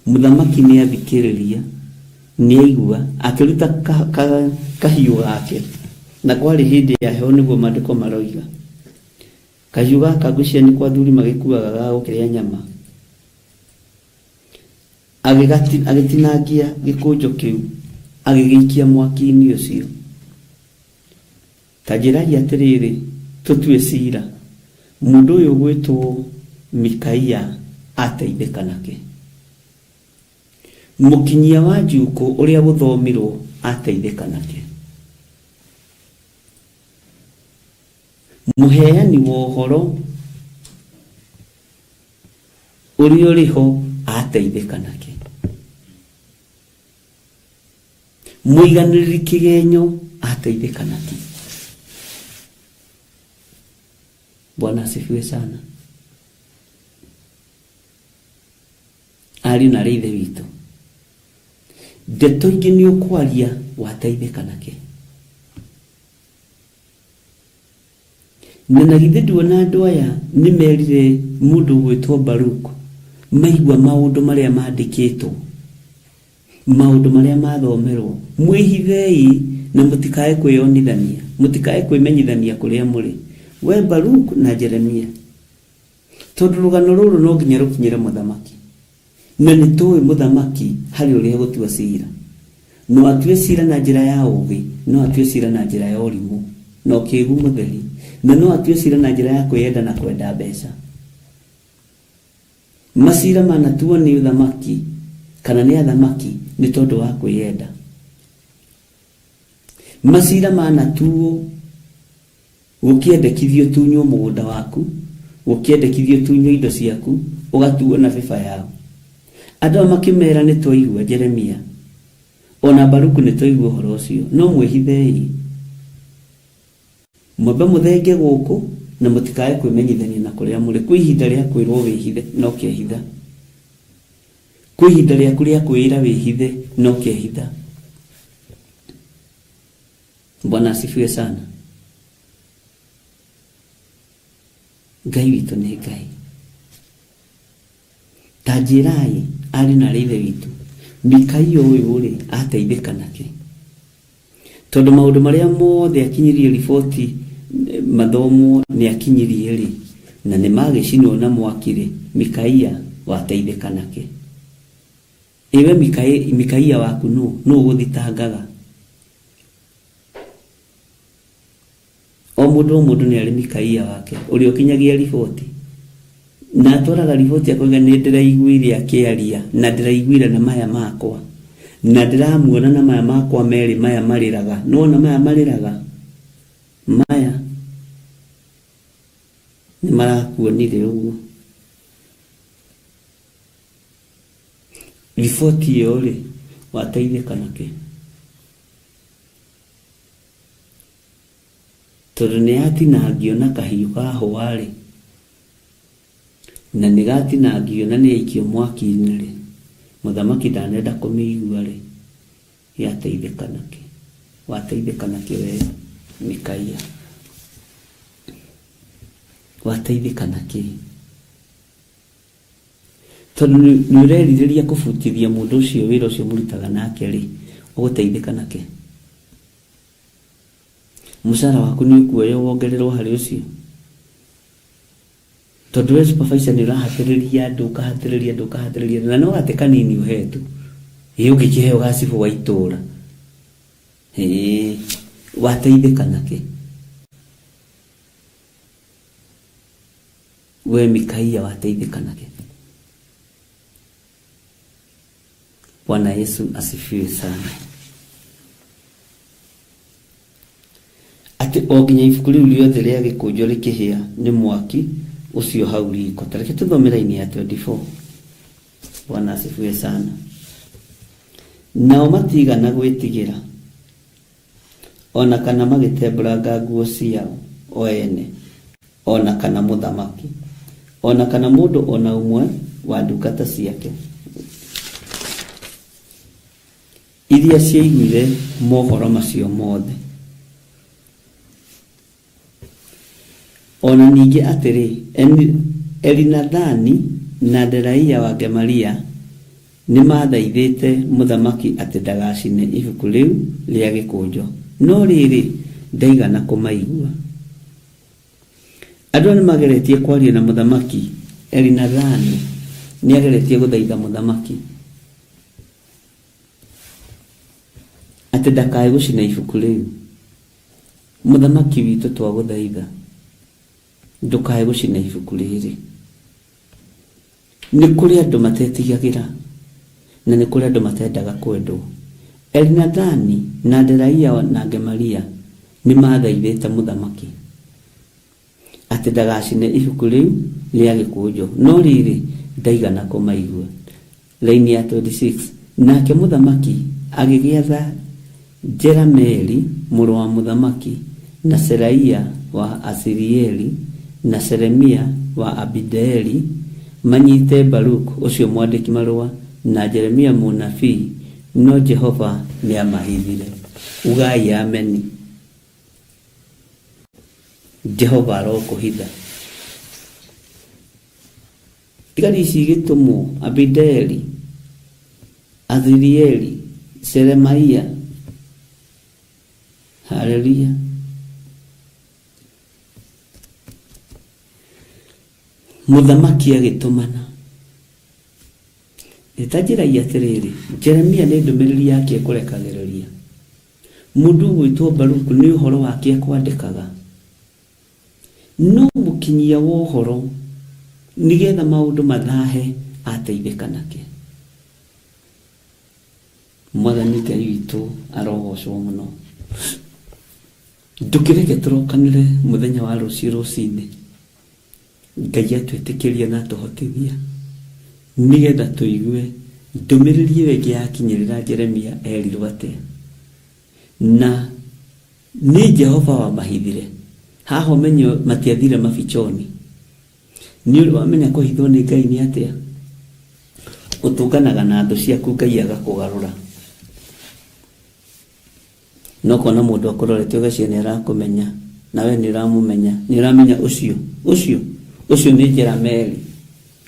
S2: Muthamaki ni athikiriria ni aigua akiruta kahiu gake na kwari hindi ya heho niguo mandiko maroiga kahiu gaka gucia ni kwa thuri magikuaga ga gukiria nyama. Agitinangia gikunjo kiu agigiikia mwaki-ini ucio. Tajiragia atiriri tutue cira mundu uyu gwitwo Mikaia ateithika nake. Mukinyia wa njuko uria guthomirwo ateithika nake. Muheani wa uhoro uria uriho ateithika nake. Muiganiriri kigenyo ateithika nake. Bwana asifiwe sana. Ali na reithe witu ndeto ingi ni ukwaria wateithika nake. Na githe nduona andu aya ni merire mundu gwitwo Baruku maigua maundu maria mandikitwo, maundu maria mathomerwo. Mwihithei na mutikae kwiyonithania, mutikae kwimenyithania kuria muri we Baruku na Jeremia, tondu rugano ruru no nginya rukinyire muthamaki. Na nitoe muthamaki hari uria gutua cira. No atue cira na njira ya ugi, no atue cira na njira ya urimu, no kigu mutheri, na no atue cira na njira ya kwenda na kwenda mbeca. Masira manatuo ni uthamaki kana ni athamaki ni tondu wa kwenda. Masira manatuo ukiendekithio tunyo mugunda waku, ukiendekithio tunyo indo ciaku, ugatuo na biba yao. Andũ makimera ni twaigua Jeremia ona Baruku ni twaigua horo ucio. No mwihithei mwambe muthenge guku na mutikae kwimenyithania na kuria muri. Kwihinda ria kwirwo wihithe no kiehitha, kwihinda ria kuria kwira wihithe no kiehitha. Bwana asifiwe sana. Ngai witu ni Ngai. Tajirai ali na reithe witu Mikaia uyu uri ateithika nake, tondu maundu maria mothe akinyirie riboti mathomo ni akinyirie ri na ni magicinwo na mwakire. Mikaia wateithika nake. Iwe Mikaia waku no guthitangaga. O mundu ni ari Mikaia wake uri ukinyagia riboti na atwaraga riboti akoiga ni ndiraiguire akiaria na ndiraiguire na maya makwa na ndiramuona na maya makwa meri maya mariraga. No na maya mariraga maya ni marakuonire uguo. Riboti iyo ri wateithika nake, tondu ni atinangio na kahiu ka hwari na nigatinangio na ni aikio mwaki-ini ri. Muthamaki ndanenda kumigua ri yateithika nake. Wateithika nake we Mikaia, wateithika nake tondu ni ureririria kubutithia mundu ucio wira ucio murutaga nake ri uguteithika nake. Musara waku ni ukuoyo wongererwo hari ucio, tondu we supervisor ni urahatiriria andu ukahatiriria na no gate kanini uhetu ugikiheo gacibu wa itura. Wateithika nake we Mikaia, wateithika nake. Bwana Yesu asifiwe sana. Ati oginya ibuku riu riothe ria gikunjo rikihia ni mwaki ucio hau riko. Tareke tuthomera-ini ya 24. Bwana asifiwe sana. Nao matigana gwitigira ona kana magitembũranga nguo ciao o ene, ona kana mũthamaki, ona kana mũndũ ona ũmwe wa ndungata ciake iria ciaiguire mohoro macio mothe. Ona ningĩ atĩrĩ, Elinathani na Delaia wa Gemaria nĩ mathaithĩte mũthamaki atĩ ndagacine ibuku rĩu rĩa gĩkũnjo, no rĩrĩ ndaigana kũmaigua. Andũ nĩ mageretie kwaria na mũthamaki. Elinathani nĩ ageretie gũthaitha mũthamaki atĩ ndakae gũcina ibuku rĩu. Mũthamaki witũ twagũthaitha, ndũkae gũcina ibuku rĩrĩ. Nĩ kũrĩ andũ matetigagĩra na nĩ kũrĩ andũ matendaga kwendwo. Elinathani na Delaia na Gemaria nĩ mathaithĩte mũthamaki atĩ ndagacine ibuku rĩu rĩa gĩkũnjo, no rĩrĩ ndaigana kũmaigua. Laini ya 26, nake mũthamaki agĩgĩatha Jerameeli mũrũ wa mũthamaki na Seraia wa Asirieli na Seremia wa Abideeli manyite Baruku ũcio mwandĩki marũa na Jeremia mũnabii, no Jehova nĩ amahithire. Ugai ameni. Jehova arokũhitha. Thigari ici igĩtũmwo Abideeli, Asirieli, Seremaia. Haleluya. Mũthamaki agĩtũmana. Ĩtanjĩragia atĩrĩrĩ, Jeremia nĩ ndũmĩrĩri yake kũrekagĩrĩria. Mũndũ gwĩtwo Baruku nĩ ũhoro wake kwandĩkaga, no mũkinyia wa ũhoro nĩgetha maũndũ mathahe ateithĩka nake. Mwathani Ngai witũ arogocwo mũno. Ndũkĩreke tũrokanĩre mũthenya wa rũciũ rũcinĩ, Ngai atwĩtĩkĩria na atũhotithia nĩgetha tũigue ndũmĩrĩri ĩyo ĩngĩ yakinyĩrĩra Jeremia erirwo atĩa, na nĩ Jehova wamahithire. Haha ũmenye matiathire mabichoni. Nĩ wamenya kũhithwo nĩ Ngai nĩ atĩa? Ũtũnganaga na thũ ciaku Ngai agakũgarũra. No kona mũndũ akũrorete ũgacio nĩ arakũmenya, nawe nĩ ũramũmenya, nĩ ũramenya ũcio nĩ Jerameeli,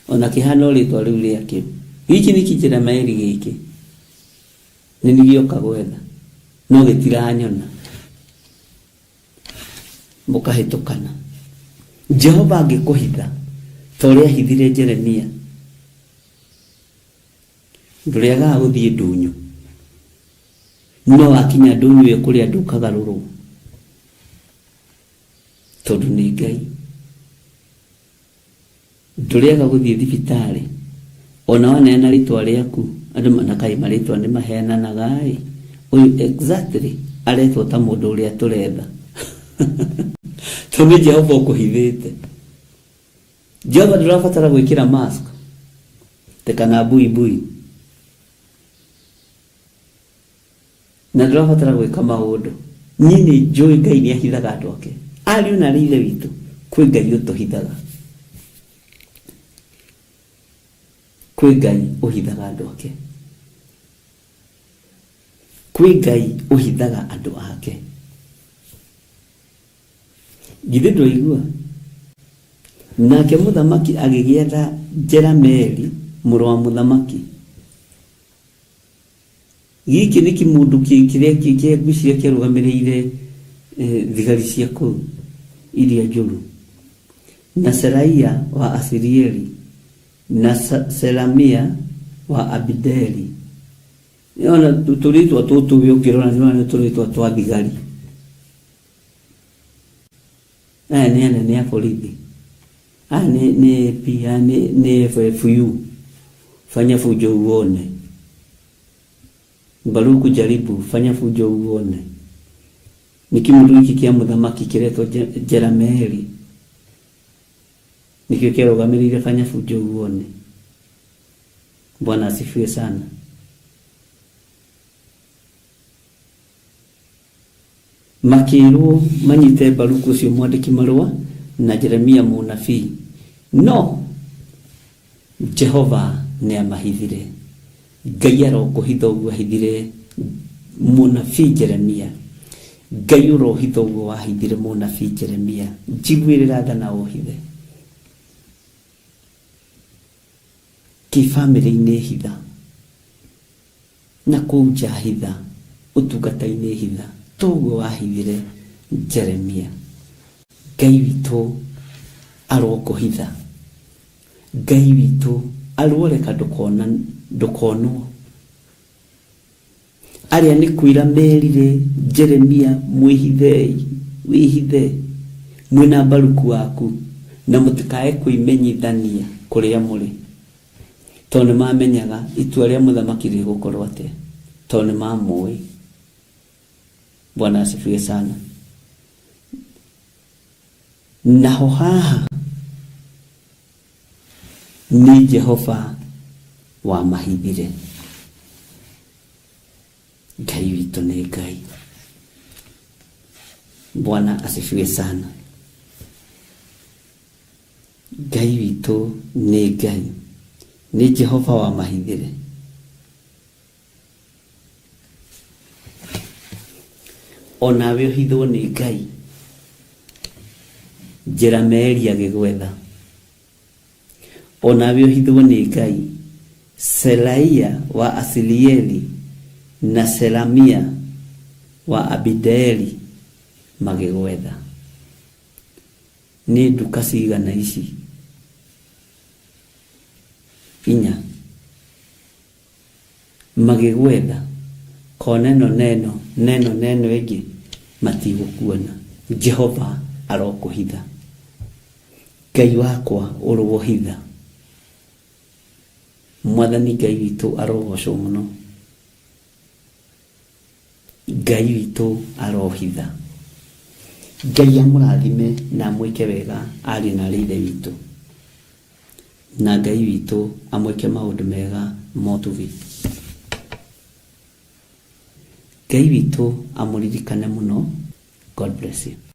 S2: ona kĩhana rĩtwa rĩu rĩake. Gĩkĩ nĩ Jerameeli gĩkĩ, nĩ gĩoka gwetha, no gĩtiranyona. Mũkahĩtũkana. Jehova angĩkũhitha ta ũrĩa ahithire Jeremia, ndũrĩagaga gũthiĩ ndũnyũ, no wakinya ndũnyũ ĩyo kũrĩa ndũkagarũrwo, tondũ nĩ Ngai. Ndũrĩaga gũthiĩ thibitarĩ, ona waneana rĩtwa rĩaku, andũ manakaĩ marĩtwa nĩ maheananaga ũyũ exactly aretwo ta mũndũ ũrĩa tũretha. Tondũ Jehova ũkũhithĩte. Jehova ndũrabatara gwĩkĩra mask tekana buibui, na ndũrabatara gwĩka maũndũ. Niĩ nĩ njũĩ Ngai nĩ ahithaga andũ ake. Ariũ na ithe witũ, kwĩ Ngai ũtũhithaga. Kwĩ Ngai ũhithaga andũ ake. Kwĩ Ngai ũhithaga andũ ake. Githĩ ndũigua? Nake mũthamaki agĩgĩetha Jerameeli mũrũ wa mũthamaki. Gĩkĩ nĩ kĩmũndũ kĩrĩa kĩngwĩciria kĩarũgamĩrĩire thigari cia kũu iria njũru, na Seraia wa Asirieli na Selamia wa Abideeli. Ona tũrĩtwa tũtũ ũngĩrora nĩ tũrĩtwa twa thigari. Aya nĩ anene a borithi. Aya nĩ FFU. Fanya fujo uone. Baruku jaribu, fanya fujo uone. Nĩ kĩmũndũ gĩkĩ kĩa mũthamaki kĩretwo Jerameeli. Nikio kĩarũgamĩrĩire fanya fujo uone. Bwana asifiwe sana. makirwo manyite Baruku ucio mwandiki marua na Jeremia munabii, no Jehova ne amahithire. Ngai arokuhitha uguo ahithire munabii Jeremia. Ngai urohitha uguo wahithire munabii Jeremia. Njiguirira tha na uhithe kifamily-inĩ hitha na kũu hitha ũtungata-inĩ hitha toguo wahithire Jeremia. Ngai witũ arokũhitha. Ngai witũ aroreka ndukonwo. Arĩa nĩ kwĩra merire Jeremia mwĩhithei, wĩhithe mwĩna Baruku waku na mũtikae kwĩmenyithania kũrĩa mũrĩ, tondũ mamenyaga itua rĩa mũthamaki rĩgũkorwo atĩa, tondũ mamũĩ. Bwana asifiwe sana. Naho haha ni Jehova wa mahithire. Ngai witũ nĩ Ngai. Bwana asifiwe sana. Ngai witũ nĩ Ngai, ni Jehova wa mahithire. Onawe ũhithwo nĩ Ngai, njĩra meri agĩgwetha. Onawe ũhithwo nĩ Ngai, Selaia wa Asilieli na Selamia wa Abidaeli magĩgwetha. Nĩ nduka cigana ici? 4 magĩgwetha. Koneno neno ĩngĩ matigũkuona. Jehova arokũhitha. Ngai wakwa ũrohitha. Mwathani Ngai witũ arogocwo mũno. Ngai witũ arohitha. Ngai amũrathime na amwĩke wega arĩ na ithe witũ, na Ngai witũ amwĩke maũndũ mega motugi. Ngai witũ amũririkane mũno. God bless you.